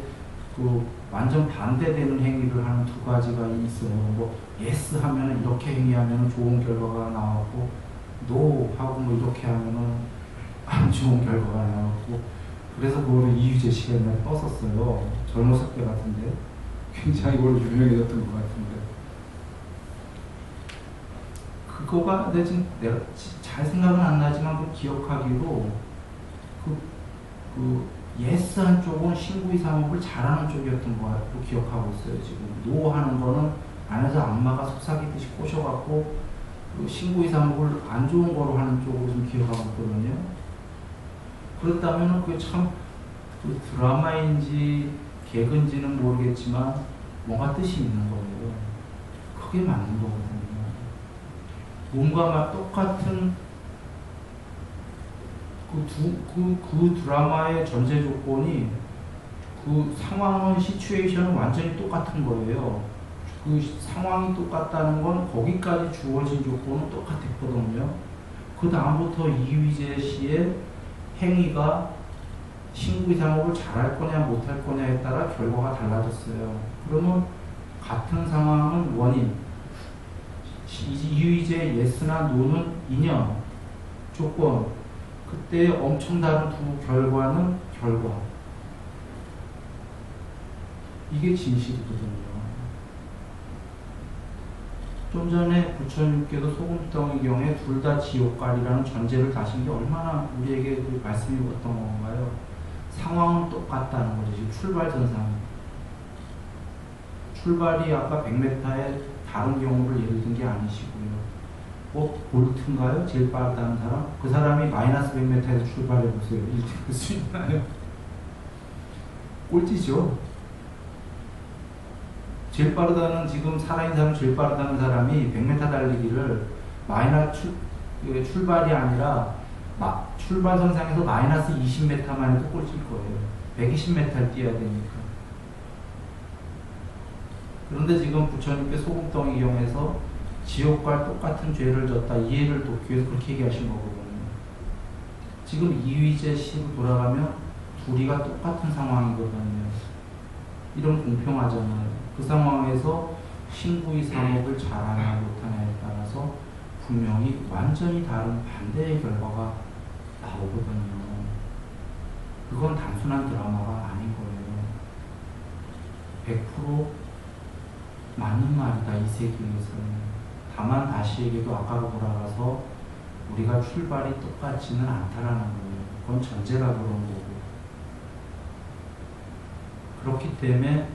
그 완전 반대되는 행위를 하는 두 가지가 있어요. 뭐 yes 하면은 이렇게 행위하면 좋은 결과가 나왔고 no 하고 뭐 이렇게 하면은 안 좋은 결과가 나왔고, 그래서 그거를 이휘재 씨가 옛날에 떴었어요. 젊었을 때 같은데 굉장히 그걸 유명해졌던 것 같은데, 그거가 내가 잘 생각은 안 나지만 그 기억하기로 그 예스 한쪽은 신구이삼업을 잘하는 쪽이었던 것 같고 기억하고 있어요. 지금 노 하는 거는 안에서 악마가 속삭이듯이 꼬셔갖고 그 신구이삼업을 안 좋은 거로 하는 쪽으로 좀 기억하고 있거든요. 그렇다면 그게 참 그 드라마인지 개그인지는 모르겠지만 뭔가 뜻이 있는 거예요. 그게 맞는 거거든요. 뭔가 똑같은 그 드라마의 전제 조건이 그 상황은 시츄에이션은 완전히 똑같은 거예요. 그 상황이 똑같다는 건 거기까지 주어진 조건은 똑같았거든요. 그 다음부터 이휘재 씨의 행위가 신구이삼업을 잘할 거냐 못할 거냐에 따라 결과가 달라졌어요. 그러면 같은 상황은 원인, 이휘재 예스나 노는 이념, 조건, 그때 엄청 다른 두 결과는 결과. 이게 진실이거든요. 좀 전에 부처님께서 소금덩이 경에 둘 다 지옥갈이라는 전제를 다신 게 얼마나 우리에게 그 말씀이 어떤 건가요? 상황은 똑같다는 거죠. 지금 출발선상. 출발이 아까 100m의 다른 경우를 예를 든 게 아니시고요. 볼트인가요? 제일 빠르다는 사람? 그 사람이 마이너스 100m에서 출발해보세요. 1등 할 수 있나요? 꼴찌죠. 제일 빠르다는, 지금 살아있는 사람 제일 빠르다는 사람이 100m 달리기를 출발이 아니라 출발선상에서 마이너스 20m만 해도 꼴찌일 거예요. 120m를 뛰어야 되니까. 그런데 지금 부처님께 소금덩이 경에서 지옥과 똑같은 죄를 졌다, 이해를 돕기 위해서 그렇게 얘기하신 거거든요. 지금 이휘재 씨로 돌아가면 둘이가 똑같은 상황이거든요. 이런 공평하잖아요. 그 상황에서 신구이삼업을 잘하냐 못하냐에 따라서 분명히 완전히 다른 반대의 결과가 나오거든요. 그건 단순한 드라마가 아닌 거예요. 100% 맞는 말이다, 이 세계에서는. 다만 다시 얘기도 아까로 돌아가서 우리가 출발이 똑같지는 않다라는 거예요. 그건 전제가 그런 거고. 그렇기 때문에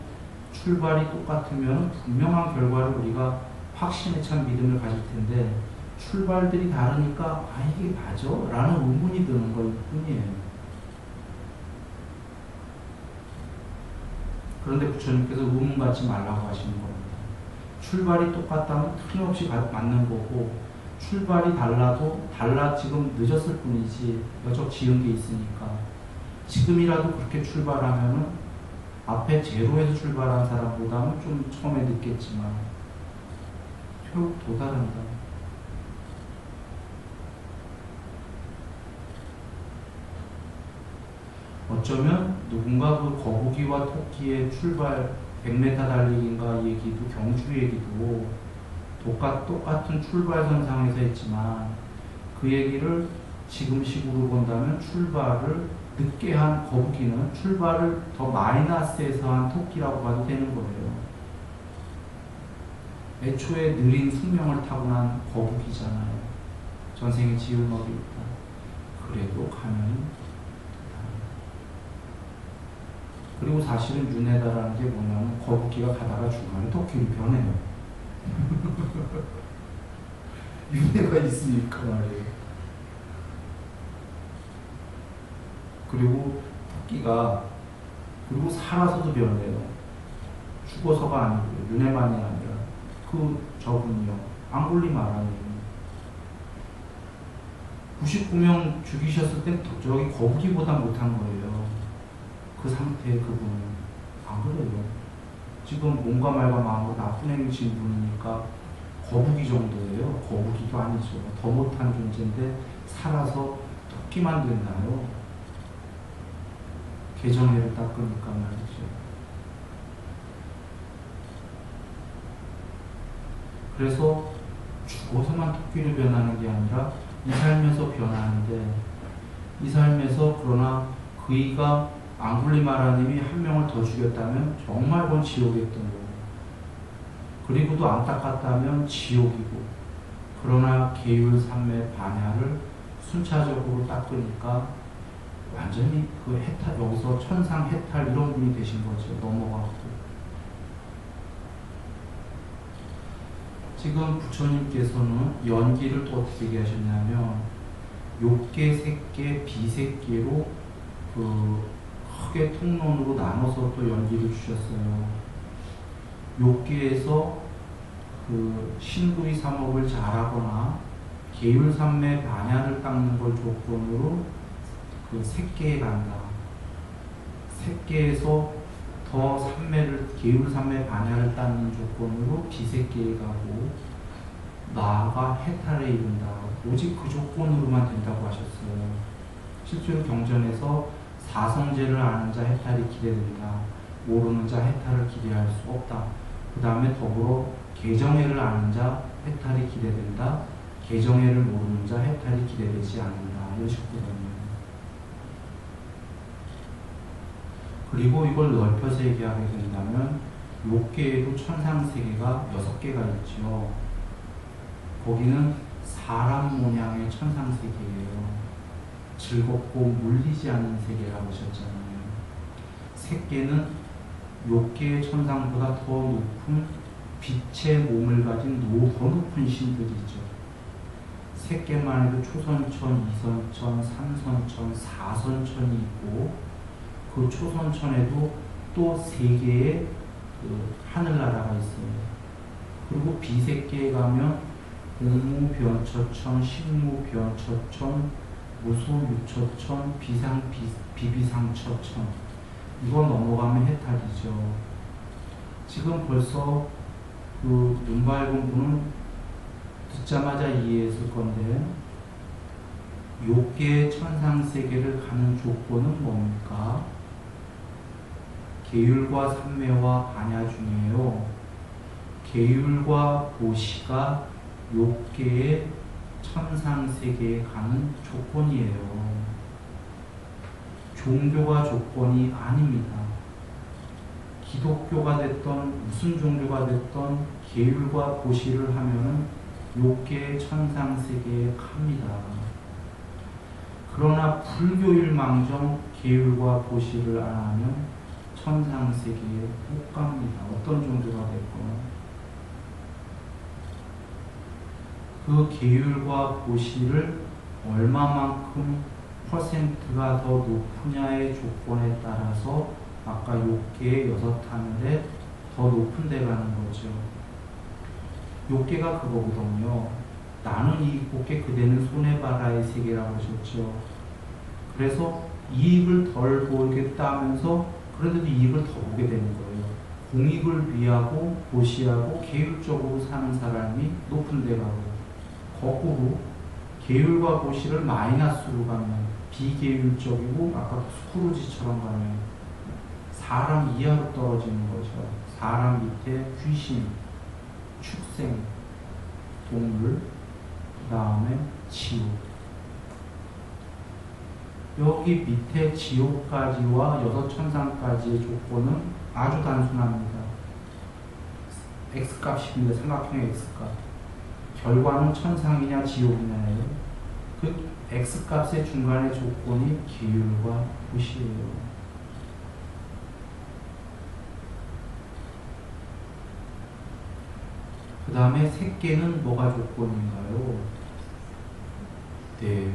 출발이 똑같으면 분명한 결과를 우리가 확신에 찬 믿음을 가질 텐데, 출발들이 다르니까 이게 맞아? 라는 의문이 드는 걸 뿐이에요. 그런데 부처님께서 의문 갖지 말라고 하시는 겁니다. 출발이 똑같다면 틀림없이 맞는 거고, 출발이 달라도 지금 늦었을 뿐이지 여적 지은 게 있으니까 지금이라도 그렇게 출발하면은 앞에 제로에서 출발한 사람보다는 좀 처음에 늦겠지만 결국 도달한다. 어쩌면 누군가 그 거북이와 토끼의 출발 100m 달리기인가 얘기도, 경주 얘기도 똑같은 출발선상에서 했지만 그 얘기를 지금 식으로 본다면 출발을 늦게 한 거북이는 출발을 더 마이너스에서 한 토끼라고 봐도 되는 거예요. 애초에 느린 숙명을 타고난 거북이잖아요. 전생에 지을 먹이 없다. 그래도 가면은 그리고 사실은 윤회다라는 게 뭐냐면 거북이가 가다가 중간에 토끼로 변해요. 윤회가 있으니까 말이에요. 그리고 토끼가 그리고 살아서도 변해요. 죽어서가 아니고요. 윤회만이 아니라 저분이요. 앙굴리마라님 99명 죽이셨을 땐 저기 거북이보다 못한 거예요. 그 상태의 그분은. 안 그래요. 지금 몸과 말과 마음으로 나쁜 행위 지은 분이니까 거북이 정도예요. 거북이도 아니죠. 더 못한 존재인데 살아서 토끼만 된다요. 개정해를 닦으니까 말이죠. 그래서 죽어서만 토끼로 변하는 게 아니라 이 삶에서 변하는데 이 삶에서 그러나 그이가 앙굴리마라님이 한 명을 더 죽였다면 정말 그건 지옥이었던 거예요. 그리고도 안타깝다면 지옥이고 그러나 계율삼매 반야를 순차적으로 닦으니까 완전히 그 해탈 여기서 천상 해탈 이런 분이 되신 거죠. 넘어가고 지금 부처님께서는 연기를 또 어떻게 얘기하셨냐면 욕계, 색계, 비색계로 크게 통론으로 나눠서 또 연기를 주셨어요. 욕계에서 신구리 삼업을 잘하거나 계율삼매 반야를 닦는 걸 조건으로 색계에 간다. 색계에서 더 계율삼매 반야를 닦는 조건으로 비색계에 가고 나아가 해탈에 이른다. 오직 그 조건으로만 된다고 하셨어요. 실제로 경전에서 사성제를 아는 자 해탈이 기대된다. 모르는 자 해탈을 기대할 수 없다. 그 다음에 더불어 개정해를 아는 자 해탈이 기대된다. 개정해를 모르는 자 해탈이 기대되지 않는다. 이러셨거든요. 그리고 이걸 넓혀서 얘기하게 된다면 욕계에도 천상세계가 6개가 있죠. 거기는 사람 모양의 천상세계예요. 즐겁고 물리지 않는 세계라고 하셨잖아요. 색계는 욕계의 천상보다 더 높은 빛의 몸을 가진 더 높은 신들이죠. 색계만 해도 초선천, 이선천, 삼선천, 사선천이 있고 그 초선천에도 또 3개의 하늘나라가 있어요. 그리고 비색계에 가면 공무변처천, 식무변처천, 무소유처천, 비비상처천 이거 넘어가면 해탈이죠. 지금 벌써 눈 밝은 분은 듣자마자 이해했을 건데 욕계의 천상세계를 가는 조건은 뭡니까? 계율과 삼매와 반야 중에요. 계율과 보시가 욕계의 천상세계에 가는 조건이에요. 종교가 조건이 아닙니다. 기독교가 됐던 무슨 종교가 됐던 계율과 보시를 하면은 욕계의 천상세계에 갑니다. 그러나 불교일망정 계율과 보시를 안 하면 천상세계에 못 갑니다. 어떤 종교가 됐거나. 그 계율과 보시를 얼마만큼 퍼센트가 더 높으냐의 조건에 따라서 아까 욕계의 6하늘에 더 높은 데 가는 거죠. 욕계가 그거거든요. 나는 이익 볼게 그대는 손해봐라의 세계라고 하셨죠. 그래서 이익을 덜 보겠다 하면서 그래도 이익을 더 보게 되는 거예요. 공익을 위하고 보시하고 계율적으로 사는 사람이 높은 데 가고 거꾸로 계율과 보시를 마이너스로 가면 비계율적이고 아까 스크루지처럼 가면 사람 이하로 떨어지는 거죠. 사람 밑에 귀신, 축생, 동물, 그 다음에 지옥. 여기 밑에 지옥까지와 6천상까지의 조건은 아주 단순합니다. X값입니다. 삼각형의 X값. 결과는 천상이냐 지옥이냐예요. 그 X값의 중간의 조건이 계율과 보시예요. 그 다음에 색계는 뭐가 조건인가요? 네.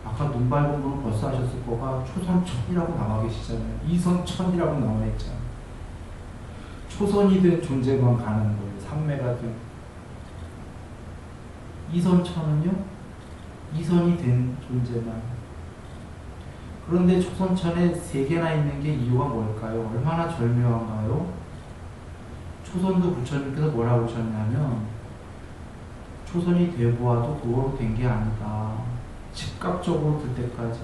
아까 눈 밝은 분은 벌써 하셨을 거가 초선천이라고 나와 계시잖아요. 이선천이라고 나와 있잖아요. 초선이 된 존재만 가는 거예요. 삼매가 된. 이선천은요? 이선이 된 존재만. 그런데 초선천에 세 개나 있는 게 이유가 뭘까요? 얼마나 절묘한가요? 초선도 부처님께서 뭐라고 하셨냐면 초선이 되보아도 그거로 된 게 아니다. 즉각적으로 들 때까지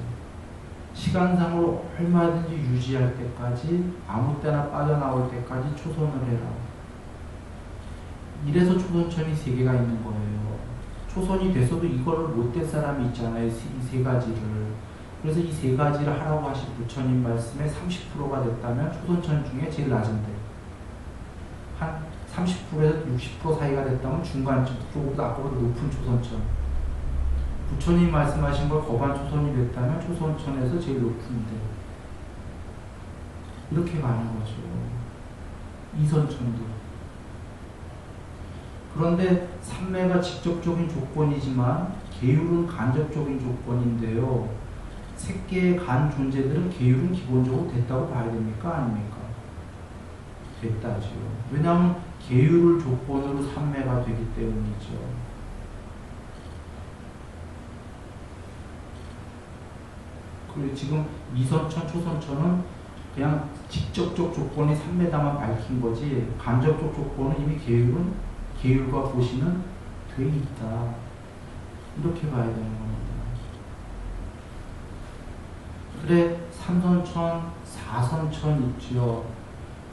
시간상으로 얼마든지 유지할 때까지 아무 때나 빠져나올 때까지 초선을 해라. 이래서 초선천이 세 개가 있는 거예요. 초선이 됐어도 이거를 못 될 사람이 있잖아요. 이 세 가지를. 그래서 이 세 가지를 하라고 하신 부처님 말씀에 30%가 됐다면 초선천 중에 제일 낮은데 한 30%에서 60% 사이가 됐다면 중간쯤, 그거보다 아까보다 높은 초선천. 부처님 말씀하신 걸 거반 초선이 됐다면 초선천에서 제일 높은데 이렇게 가는 거죠. 이선천도. 그런데 삼매가 직접적인 조건이지만 계율은 간접적인 조건인데요. 색계에 간 존재들은 계율은 기본적으로 됐다고 봐야 됩니까? 아닙니까? 됐다죠. 왜냐하면 계율을 조건으로 삼매가 되기 때문이죠. 그리고 지금 이선천, 초선천은 그냥 직접적 조건이 삼매다만 밝힌 거지 간접적 조건은 이미 계율과 보시는 돼 있다. 이렇게 봐야 되는 겁니다. 그래, 삼선천, 사선천 있죠.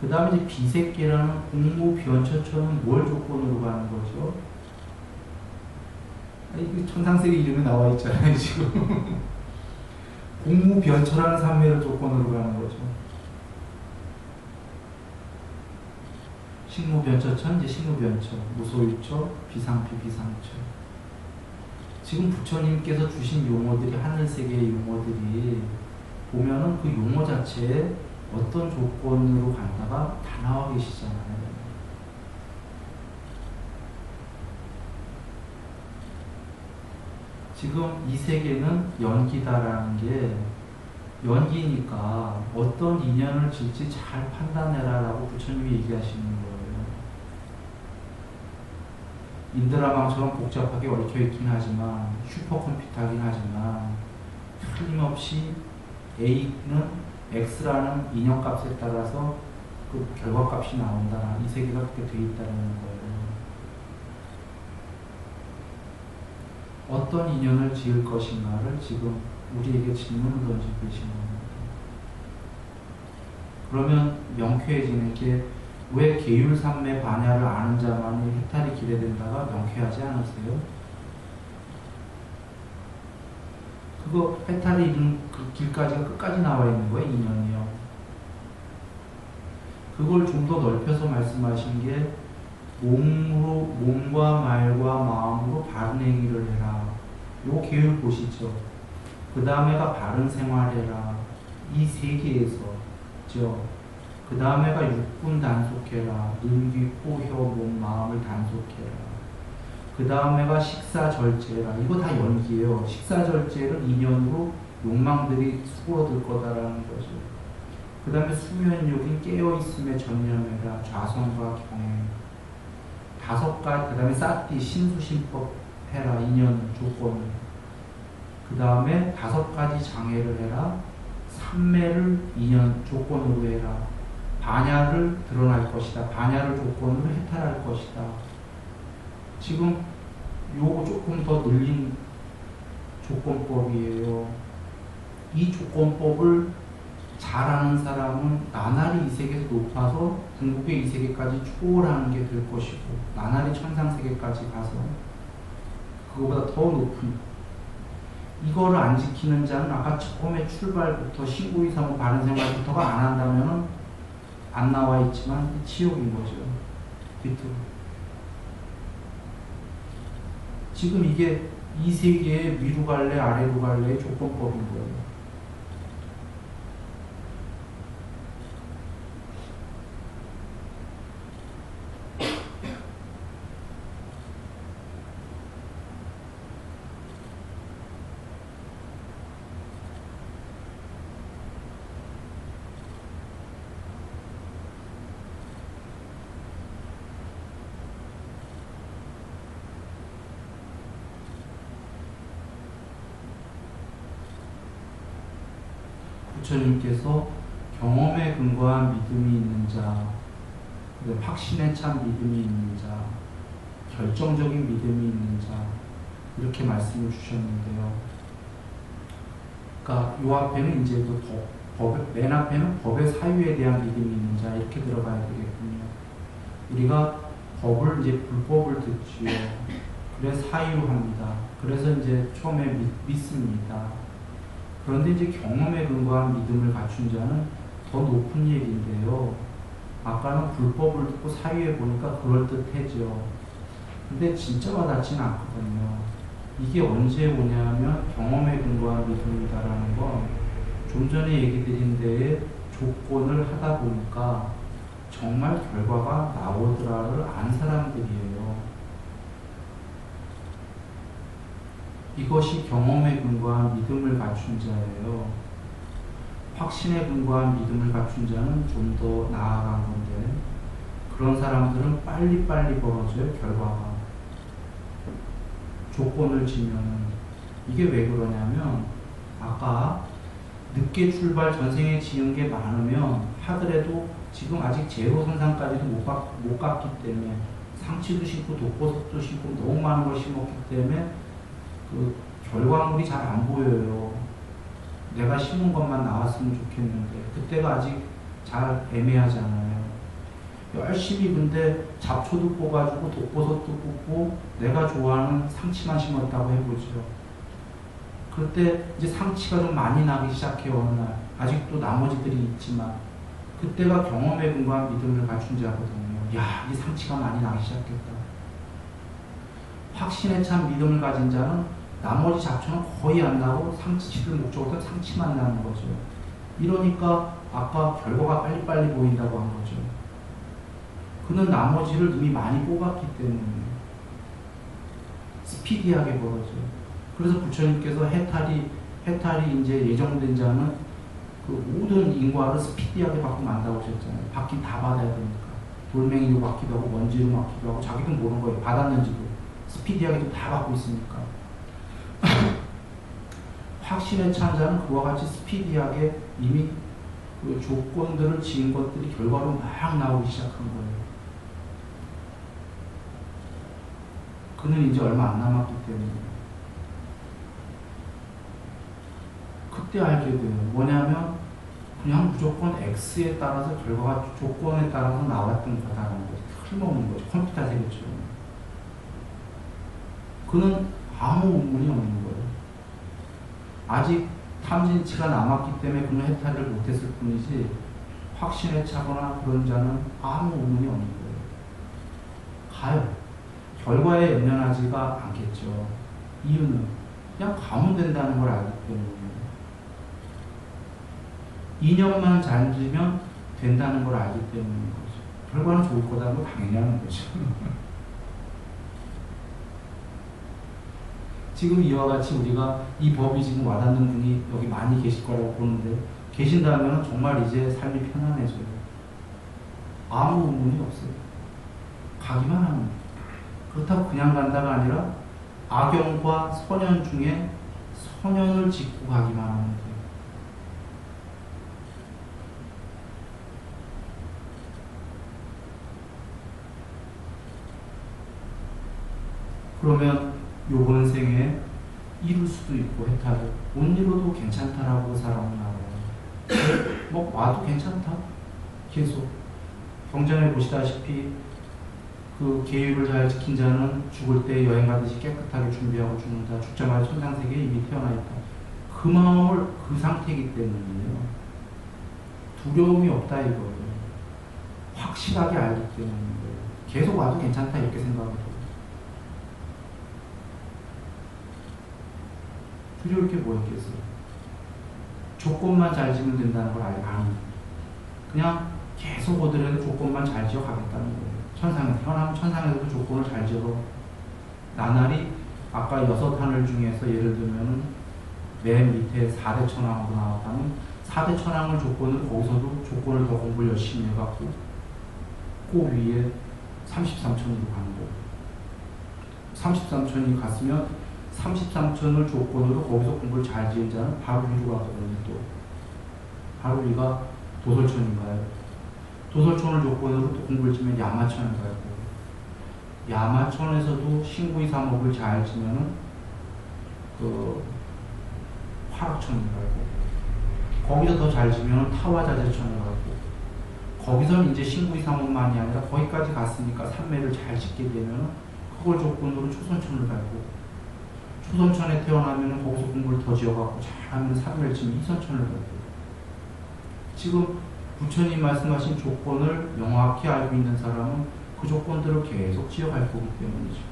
그 다음에 이제 비색계라는 공무변처천은 뭘 조건으로 가는 거죠? 이 천상세계 이름이 나와 있잖아요, 지금. 공무변처라는 삼매를 조건으로 가는 거죠. 식무변처천, 이제 식무변처, 무소유처, 비상피, 비상처. 지금 부처님께서 주신 용어들이 하늘세계의 용어들이 보면은 그 용어 자체에 어떤 조건으로 간다가 다 나와 계시잖아요. 지금 이 세계는 연기다라는 게 연기니까 어떤 인연을 질지 잘 판단해라라고 부처님이 얘기하시는 거예요. 인드라망처럼 복잡하게 얽혀있긴 하지만 슈퍼컴퓨터긴 하지만 틀림없이 A는 X라는 인연값에 따라서 그 결과값이 나온다. 이 세계가 그렇게 돼 있다는 거예요. 어떤 인연을 지을 것인가를 지금 우리에게 질문을 던지고 계신 겁니다. 그러면 명쾌해지는 게 왜 계율삼매 반야를 아는 자만이 해탈이 기대된다가 명쾌하지 않으세요? 그거 해탈이 이른 그 길까지가 끝까지 나와 있는 거예요, 인연이요. 그걸 좀 더 넓혀서 말씀하신 게 몸과 말과 마음으로 바른 행위를 해라. 요 계율 보시죠. 그 다음에가 바른 생활해라. 이 세 개에서, 그 다음에가 육군 단속해라. 눈, 귀, 코, 혀, 몸, 마음을 단속해라. 그 다음에가 식사절제라. 이거 다 연기예요. 식사절제는 인연으로 욕망들이 수그러들 거다라는 거죠. 그 다음에 수면욕인 깨어있음에 전념해라. 좌선과 경행. 5가지, 그 다음에 사띠, 신수신법 해라. 인연 조건을. 그 다음에 5가지 장애를 해라. 삼매를 인연 조건으로 해라. 반야를 드러날 것이다. 반야를 조건으로 해탈할 것이다. 지금 요거 조금 더 늘린 조건법이에요. 이 조건법을 잘하는 사람은 나날이 이 세계에서 높아서 궁극의 이 세계까지 초월하는 게 될 것이고 나날이 천상세계까지 가서 그거보다 더 높은 이거를 안 지키는 자는 아까 처음에 출발부터 신구이사무 바른생활부터가 안 한다면 안 나와 있지만 지옥인 거죠. 뒤로. 지금 이게 이 세계의 위로 갈래 아래로 갈래의 조건법인 거예요. 부처님께서 경험에 근거한 믿음이 있는 자, 확신에 찬 믿음이 있는 자, 결정적인 믿음이 있는 자, 이렇게 말씀을 주셨는데요. 그러니까 요 앞에는 이제 맨 앞에는 법의 사유에 대한 믿음이 있는 자, 이렇게 들어가야 되겠군요. 우리가 법을 이제 불법을 듣지요. 그래 사유합니다. 그래서 이제 처음에 믿습니다. 그런데 이제 경험에 근거한 믿음을 갖춘 자는 더 높은 얘기인데요. 아까는 불법을 듣고 사유해 보니까 그럴듯해져. 근데 진짜 와닿지는 않거든요. 이게 언제 오냐면 경험에 근거한 믿음이다라는 건 좀 전에 얘기 드린 데에 조건을 하다 보니까 정말 결과가 나오더라를 안 사람들이에요. 이것이 경험에 근거한 믿음을 갖춘 자예요. 확신에 근거한 믿음을 갖춘 자는 좀 더 나아간 건데 그런 사람들은 빨리빨리 벌어져요. 결과가. 조건을 지면은 이게 왜 그러냐면 아까 늦게 출발 전생에 지은 게 많으면 하더라도 지금 아직 제로선상까지도 못 갔기 때문에 상치도 심고 독버섯도 심고 너무 많은 걸 심었기 때문에 그 결과물이 잘 안 보여요. 내가 심은 것만 나왔으면 좋겠는데 그때가 아직 잘 애매하잖아요. 열심히 근데 잡초도 뽑아주고 독버섯도 뽑고 내가 좋아하는 상치만 심었다고 해보죠. 그때 이제 상치가 좀 많이 나기 시작해요. 어느 날. 아직도 나머지들이 있지만 그때가 경험에 근거한 믿음을 갖춘 자거든요. 야, 이 상치가 많이 나기 시작했다. 확신에 찬 믿음을 가진 자는 나머지 잡초는 거의 안 나고 상치를 목적으로 상치만 나는 거죠. 이러니까 아까 결과가 빨리빨리 보인다고 한 거죠. 그는 나머지를 이미 많이 뽑았기 때문에 스피디하게 벌어져요. 그래서 부처님께서 해탈이 이제 예정된 자는 그 모든 인과를 스피디하게 받고 만다고 하셨잖아요. 받긴 다 받아야 되니까. 돌멩이로 받기도 하고 먼지로 받기도 하고 자기도 모르는 거예요. 받았는지도. 스피디하게 다 받고 있으니까. 확신에 찬 자는 그와 같이 스피디하게 이미 그 조건들을 지은 것들이 결과로 막 나오기 시작한 거예요. 그는 이제 얼마 안 남았기 때문에. 그때 알게 돼요. 뭐냐면 그냥 무조건 X에 따라서 결과가 조건에 따라서 나왔던 거다라는 거죠. 틀림없는 거죠. 컴퓨터 세계처럼. 그는 아무 의문이 없는 거예요. 아직 탐진치가 남았기 때문에 그는 해탈을 못했을 뿐이지 확신에 차거나 그런 자는 아무 의문이 없는 거예요. 가요. 결과에 연연하지가 않겠죠. 이유는 그냥 가면 된다는 걸 알기 때문에. 2년만 잘 지면 된다는 걸 알기 때문인 거죠. 결과는 좋을 거다는 걸 당연히 하는 거죠. 지금 이와 같이 우리가 이 법이 지금 와닿는 분이 여기 많이 계실 거라고 보는데 계신다면 정말 이제 삶이 편안해져요. 아무 의문이 없어요. 가기만 하는 거예요. 그렇다고 그냥 간다가 아니라 악영과 선연 중에 선연을 짓고 가기만 하는 거예요. 그러면 요번 생에 이룰 수도 있고 해탈을 못 이뤄도 괜찮다라고 사람은 알아요. 뭐 와도 괜찮다. 계속 경전에 보시다시피 그 계율을 잘 지킨 자는 죽을 때 여행 가듯이 깨끗하게 준비하고 죽는다. 죽자마자 천상세계에 이미 태어나 있다. 그 마음을 그 상태이기 때문이에요. 두려움이 없다 이거예요. 확실하게 알기 때문이에요. 계속 와도 괜찮다 이렇게 생각해요. 두려울 게 뭐 있겠어요? 조건만 잘 지면 된다는 걸 아는. 그냥 계속 오더라도 조건만 잘 지어 가겠다는 거예요. 천상에 태어나면 천상에서도 조건을 잘 지어. 나날이 아까 6하늘 중에서 예를 들면 맨 밑에 4대 천왕으로 나왔다면 4대 천왕을 조건을 거기서도 조건을 더 공부를 열심히 해갖고 그 위에 33천으로 가는 거예요. 33천이 갔으면 33천을 조건으로 거기서 공부를 잘 지은 자는 바로 위로 가거든요. 또 바로 우리가 도솔천인가요? 도솔천을 조건으로 또 공부를 지면 야마천을 가고, 야마천에서도 신구이 삼업을 잘 지면은 그 화락천을 가고, 거기서 더 잘 지면은 타와자재천을 가고, 거기서는 이제 신구이 삼업만이 아니라 거기까지 갔으니까 삼매를 잘 짓게 되면은 그걸 조건으로 초선천을 가고, 초선천에 태어나면은 거기서 공부를 더 지어갖고 잘하면 삼매를 지면 이선천을 가고. 지금 부처님 말씀하신 조건을 명확히 알고 있는 사람은 그 조건들을 계속 지어갈 거기 때문이죠.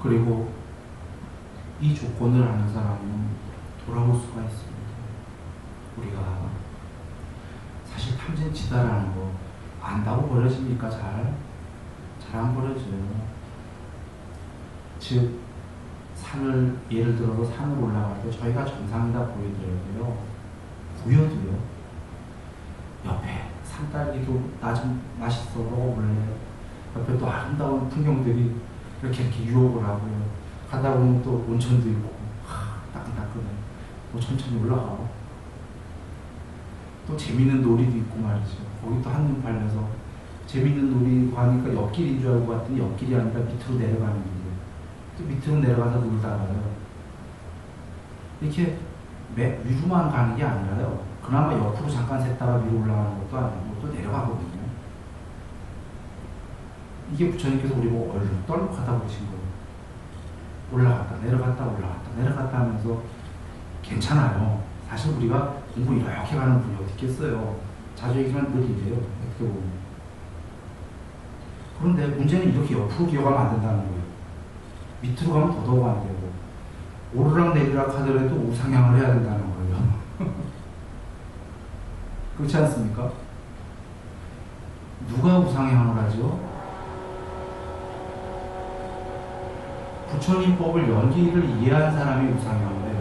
그리고 이 조건을 아는 사람은 돌아올 수가 있습니다. 우리가 사실 탐진치다라는 거 안다고 버려집니까? 잘 안 버려져요. 즉 산을 예를 들어서 산을 올라갈 때 저희가 정상이다 보이더라도요, 보여도요, 옆에 산딸기도 나 좀 맛있어 먹어볼래, 옆에 또 아름다운 풍경들이 이렇게 유혹을 하고요. 가다 보면 또 온천도 있고, 따끈따끈해. 뭐 천천히 올라가고. 또 재밌는 놀이도 있고 말이죠. 거기 또 한눈 팔려서 재밌는 놀이고 하니까 옆길인 줄 알고 갔더니 옆길이 아니라 밑으로 내려가는 길이에요. 또 밑으로 내려가서 놀다가요. 이렇게 위로만 가는 게 아니라요. 그나마 옆으로 잠깐 샜다가 위로 올라가는 것도 아니고 또 내려가거든요. 이게 부처님께서 우리 보고 얼른 떨룩하다 보신 거예요. 올라갔다 내려갔다 올라갔다 내려갔다 하면서 괜찮아요. 사실 우리가 공부 이렇게 가는 분이 어디 있겠어요. 자주 얘기하면 늘 이래요. 어떻게 보면. 그런데 문제는 이렇게 옆으로 기어가면 안 된다는 거예요. 밑으로 가면 더더욱 안 되고, 오르락 내리락 하더라도 우상향을 해야 된다는 거예요. 그렇지 않습니까? 누가 우상향을 하죠? 부처님 법을 연기를 이해한 사람이 우상향을 해요.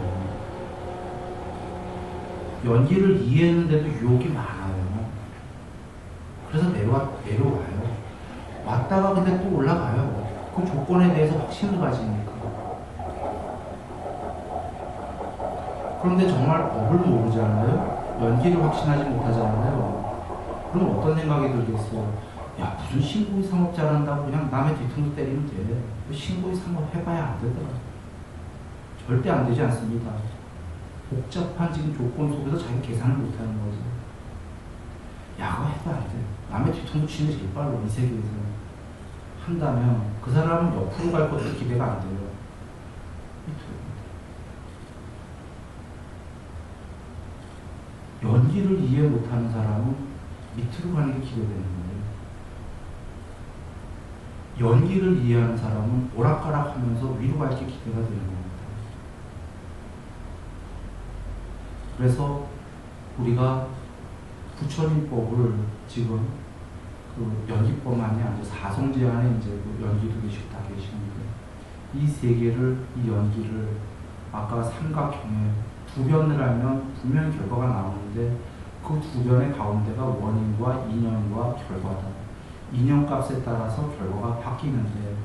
연기를 이해했는데도 유혹이 많아요. 그래서 내려와요. 왔다가 근데 또 올라가요. 그 조건에 대해서 확신을 가지니까. 그런데 정말 법을 모르잖아요. 연기를 확신하지 못하잖아요. 그럼 어떤 생각이 들겠어요? 야, 무슨 신고의 상업 잘한다고 그냥 남의 뒤통수 때리면 돼. 신고의 상업 해봐야 안 되더라. 절대 안 되지 않습니다. 복잡한 지금 조건 속에서 자기 계산을 못하는 거죠. 야, 그거 해도 안 돼. 남의 뒤통수 치는 게 제일 빨라, 이 세계에서. 한다면 그 사람은 옆으로 갈 것도 기대가 안 돼요. 밑으로. 연기를 이해 못하는 사람은 밑으로 가는 게 기대되는 거예요. 연기를 이해하는 사람은 오락가락 하면서 위로 갈 게 기대가 되는 겁니다. 그래서 우리가 부처님법을 지금 그 연기법만이 아니라 사성제 안에 이제 연기도 계시고 다 계시는데, 이 세 개를, 이 연기를 아까 삼각형에 두 변을 하면 분명히 결과가 나오는데 그 두 변의 가운데가 원인과 인연과 결과다. 인연값에 따라서 결과가 바뀌는데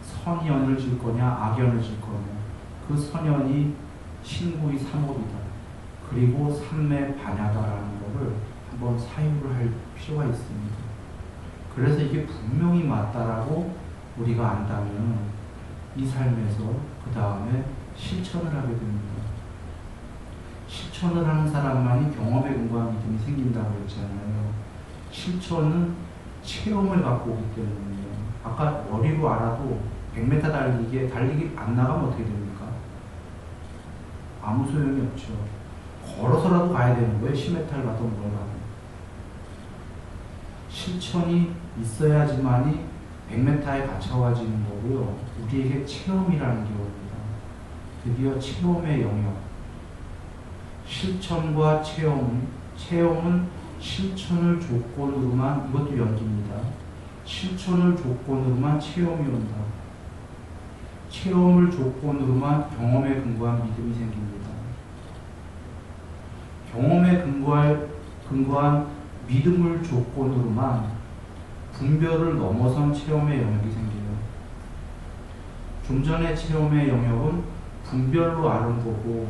선연을 질 거냐 악연을 질 거냐, 그 선연이 신구의 삼업이다. 그리고 삼매 반야다라는 것을 한번 사유를 할 필요가 있습니다. 그래서 이게 분명히 맞다라고 우리가 안다면 이 삶에서 그 다음에 실천을 하게 됩니다. 실천을 하는 사람만이 경험에 근거한 믿음이 생긴다고 했잖아요. 실천은 체험을 갖고 오기 때문이에요. 아까 머리로 알아도 100m 달리기 안 나가면 어떻게 됩니까? 아무 소용이 없죠. 걸어서라도 가야 되는 거예요. 10m를 가도 뭘 가도. 실천이 있어야지만이 100m에 갇혀가지는 거고요. 우리에게 체험이라는 게 옵니다. 드디어 체험의 영역. 실천과 체험은 체험은 실천을 조건으로만, 이것도 연기입니다. 실천을 조건으로만 체험이 온다. 체험을 조건으로만 경험에 근거한 믿음이 생깁니다. 경험에 근거한 믿음을 조건으로만 분별을 넘어선 체험의 영역이 생겨요. 좀 전의 체험의 영역은 분별로 아는 거고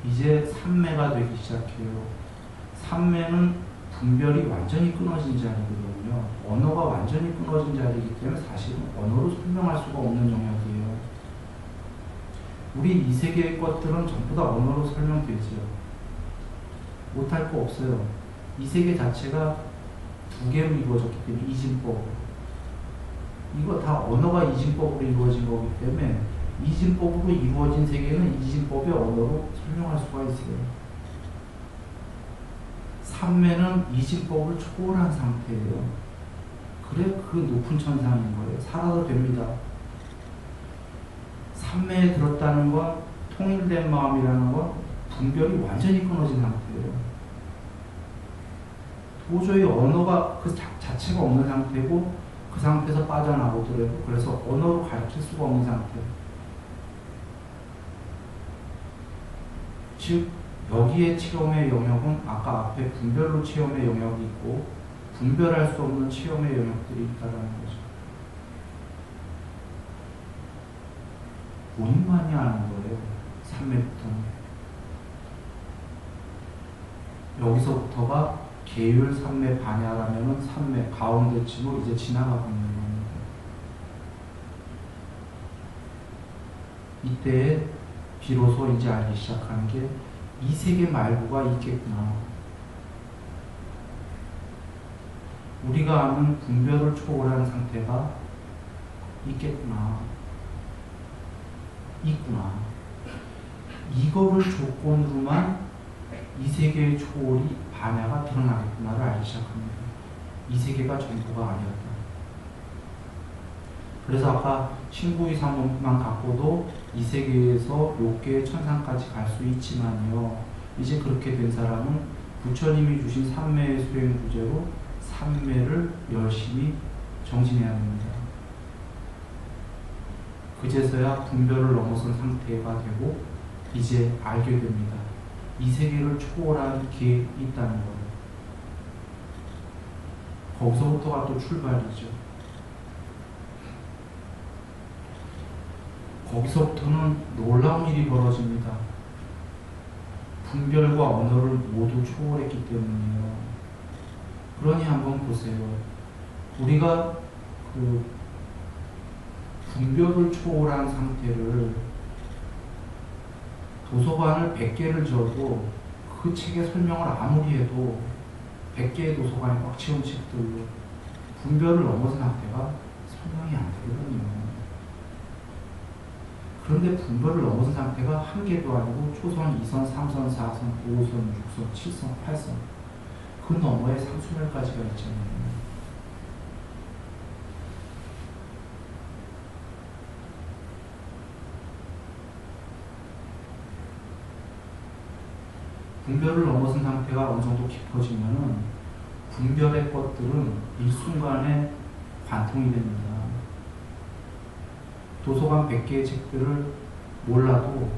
이제 삼매가 되기 시작해요. 삼매는 분별이 완전히 끊어진 자리거든요. 언어가 완전히 끊어진 자리이기 때문에 사실은 언어로 설명할 수가 없는 영역이에요. 우리 이 세계의 것들은 전부 다 언어로 설명되죠. 못할 거 없어요. 이 세계 자체가 두 개로 이루어졌기 때문에 이진법으로. 이거 다 언어가 이진법으로 이루어진 거기 때문에 이진법으로 이루어진 세계는 이진법의 언어로 설명할 수가 있어요. 삼매는 이진법을 초월한 상태예요. 그래 그 높은 천상인 거예요. 살아도 됩니다. 삼매에 들었다는 건 통일된 마음이라는 건 분별이 완전히 끊어진 상태예요. 도저히 언어가 그 자체가 없는 상태고 그 상태에서 빠져나오더라도 그래서 언어로 가르칠 수가 없는 상태예요. 즉 여기에 체험의 영역은 아까 앞에 분별로 체험의 영역이 있고 분별할 수 없는 체험의 영역들이 있다는 거죠. 본인만이 아는 거예요. 3매부터는. 여기서부터가 계율 3매 반야라면은 3매 가운데쯤으로 이제 지나가고 있는 겁니다. 이때에 비로소 이제 알기 시작하는 게 이 세계 말고가 있겠구나. 우리가 아는 분별을 초월한 상태가 있겠구나. 있구나. 이거를 조건으로만 이 세계의 초월이 반야가 드러나겠구나를 알기 시작합니다. 이 세계가 전부가 아니었다. 그래서 아까 신구의 삶만 갖고도 이 세계에서 욕계의 천상까지 갈 수 있지만요. 이제 그렇게 된 사람은 부처님이 주신 삼매의 수행 부재로 삼매를 열심히 정진해야 됩니다. 그제서야 분별을 넘어선 상태가 되고 이제 알게 됩니다. 이 세계를 초월한 길이 있다는 거예요. 거기서부터가 또 출발이죠. 거기서부터는 놀라운 일이 벌어집니다. 분별과 언어를 모두 초월했기 때문이에요. 그러니 한번 보세요. 우리가 그 분별을 초월한 상태를 도서관을 100개를 지어도 그 책의 설명을 아무리 해도 100개의 도서관이 꽉 채운 책들로 분별을 넘어선 상태가 설명이 안 되거든요. 그런데 분별을 넘어선 상태가 한 개도 아니고 초선, 2선, 3선, 4선, 5선, 6선, 7선, 8선 그 너머에 상수멸까지가 있잖아요. 분별을 넘어선 상태가 어느 정도 깊어지면은 분별의 것들은 일순간에 관통이 됩니다. 도서관 100개의 책들을 몰라도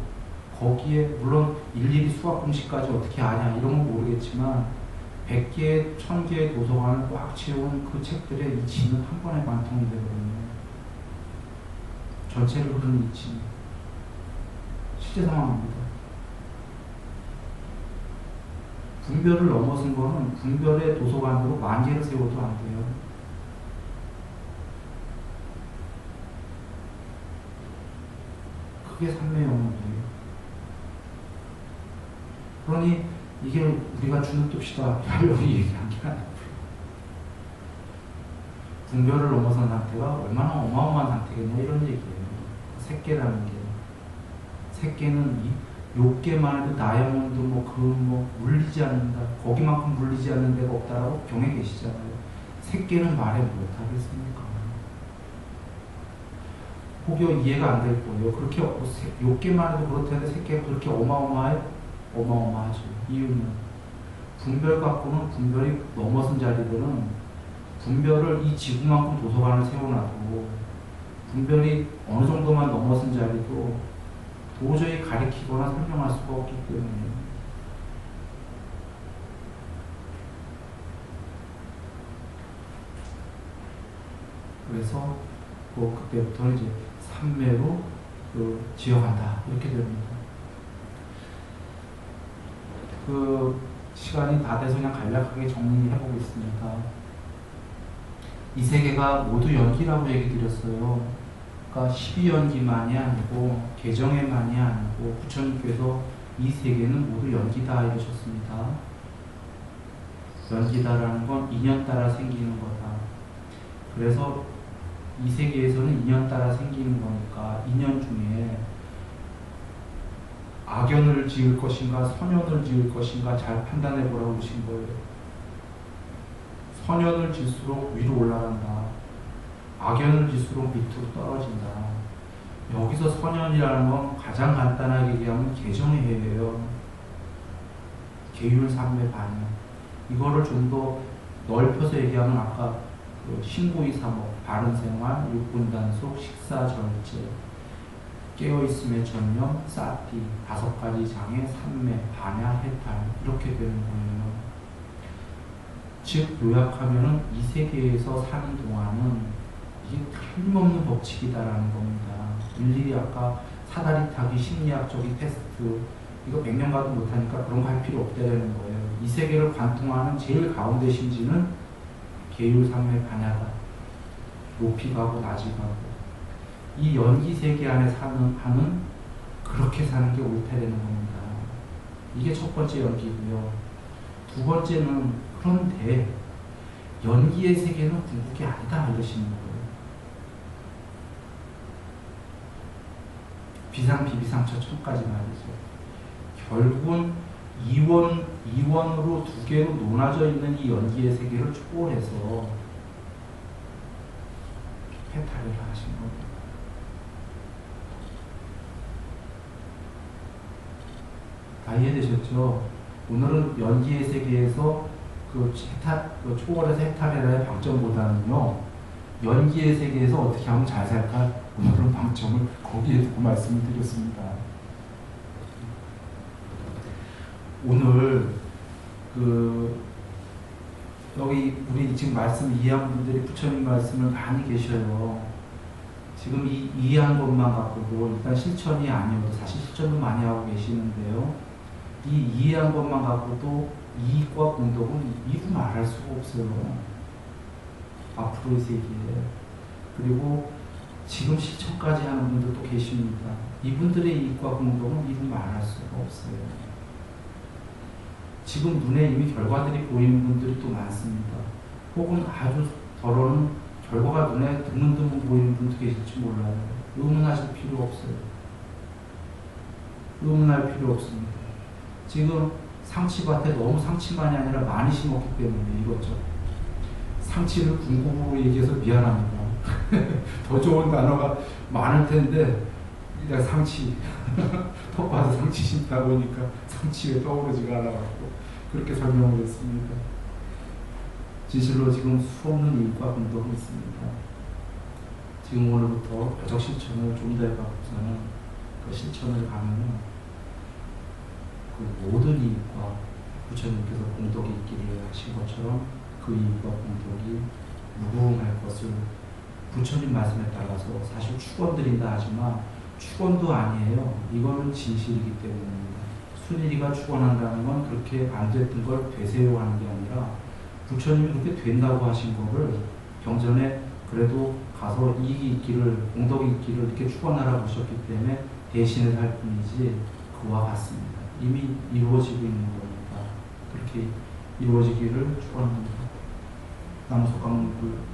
거기에 물론 일일이 수학 공식까지 어떻게 아냐 이런 건 모르겠지만 100개, 1000개의 도서관을 꽉 채운 그 책들의 이치는 한 번에 관통이 되거든요. 전체를 흐르는 이치. 실제 상황입니다. 분별을 넘어선 거는 분별의 도서관으로 만개를 세워도 안 돼요. 그게 삼매의 영역이에요. 그러니 이게 우리가 주눅 듭시다 하려고 얘기한 게 아니고요. 분별을 넘어선 상태가 얼마나 어마어마한 상태겠냐 이런 얘기예요. 색계라는 게. 색계는 욕계만 해도 다이아몬드 물리지 않는다. 거기만큼 물리지 않는 데가 없다라고 경에 계시잖아요. 색계는 말해 못하겠습니까? 혹여 이해가 안 될 거예요. 그렇게 욕계만 해도 그렇다는데 색계가 그렇게 어마어마해? 어마어마하죠. 이유는 분별 갖고는 분별이 넘어선 자리들은 분별을 이 지구만큼 도서관을 세워놔도 분별이 어느 정도만 넘어선 자리도 도저히 가리키거나 설명할 수가 없기 때문에 그래서 그때부터 이제 삼매로 지어간다 이렇게 됩니다. 시간이 다 돼서 그냥 간략하게 정리해 보겠습니다. 이 세계가 모두 연기라고 얘기 드렸어요. 그러니까 12연기만이 아니고 개정해만이 아니고 부처님께서 이 세계는 모두 연기다 이러셨습니다. 연기다라는 건 인연 따라 생기는 거다. 그래서 이 세계에서는 인연 따라 생기는 거니까 인연 중에 악연을 지을 것인가 선연을 지을 것인가 잘 판단해 보라고 하신 거예요. 선연을 질수록 위로 올라간다. 악연을 질수록 밑으로 떨어진다. 여기서 선연이라는 건 가장 간단하게 얘기하면 개정의 해예요. 계율삼매 반영. 이거를 좀 더 넓혀서 얘기하면 아까 신고의 사목, 바른생활, 육군단속, 식사절제, 깨어있음의 전념, 사티, 5가지 장애, 삼매, 반야, 해탈 이렇게 되는 거예요. 즉 요약하면은 이 세계에서 사는 동안은 이게 틀림없는 법칙이다라는 겁니다. 일일이 아까 사다리 타기 심리학적인 테스트 이거 100년 가도 못하니까 그런 거 할 필요 없다라는 거예요. 이 세계를 관통하는 제일 가운데 심지는 계율삼매 반야다. 높이 가고 낮이 가고 이 연기 세계 안에 하는 그렇게 사는 게 옳다라는 겁니다. 이게 첫 번째 연기고요. 두 번째는 그런데 연기의 세계는 궁극이 아니다 이러시는 거예요. 비상 비비상처 천까지 말이죠. 결국은 이원으로 두 개로 논하져 있는 이 연기의 세계를 초월해서 해탈을 하신 겁니다. 다 이해되셨죠? 오늘은 연기의 세계에서 초월해서 해탈해라의 방점보다는요, 연기의 세계에서 어떻게 하면 잘 살까? 오늘은 방점을 거기에 두고 말씀을 드렸습니다. 오늘 여기 우리 지금 말씀 이해한 분들이 부처님 말씀을 많이 계셔요. 지금 이 이해한 것만 갖고도 일단 실천이 아니어도 사실 실천도 많이 하고 계시는데요. 이 이해한 것만 갖고도 이익과 공덕은 이루 말할 수가 없어요. 앞으로의 세계에. 그리고 지금 실천까지 하는 분들도 계십니다. 이분들의 이익과 공덕은 이루 말할 수가 없어요. 지금 눈에 이미 결과들이 보이는 분들이 또 많습니다. 혹은 아주 덜어는 결과가 눈에 드문드문 보이는 분도 계실지 몰라요. 의문하실 필요 없어요. 의문할 필요 없습니다. 지금 상치밭에 너무 상치만이 아니라 많이 심었기 때문에 이것저것. 상치를 궁극으로 얘기해서 미안합니다. 더 좋은 단어가 많을 텐데 일단 상치 턱 봐서 상치 심다 보니까 상치에 떠오르지가 않아갖고 그렇게 설명을 했습니다. 진실로 지금 수없는 이익과 공덕이 있습니다. 지금 오늘부터 벼적 실천을 좀 더 해갖고서는 그 실천을 가면은 그 모든 이익과 부처님께서 공덕이 있기를 하신 것처럼 그 이익과 공덕이 무궁할 것을 부처님 말씀에 따라서 사실 축원드린다 하지만 축원도 아니에요. 이거는 진실이기 때문입니다. 순일이가 축원한다는 건 그렇게 안 됐던 걸 되세요 하는 게 아니라 부처님이 그렇게 된다고 하신 거를 경전에 그래도 가서 이익이 있기를 공덕이 있기를 이렇게 축원하라고 하셨기 때문에 대신을 할 뿐이지 그와 같습니다. 이미 이루어지고 있는 겁니다. 그렇게 이루어지기를 축원합니다. 남소강물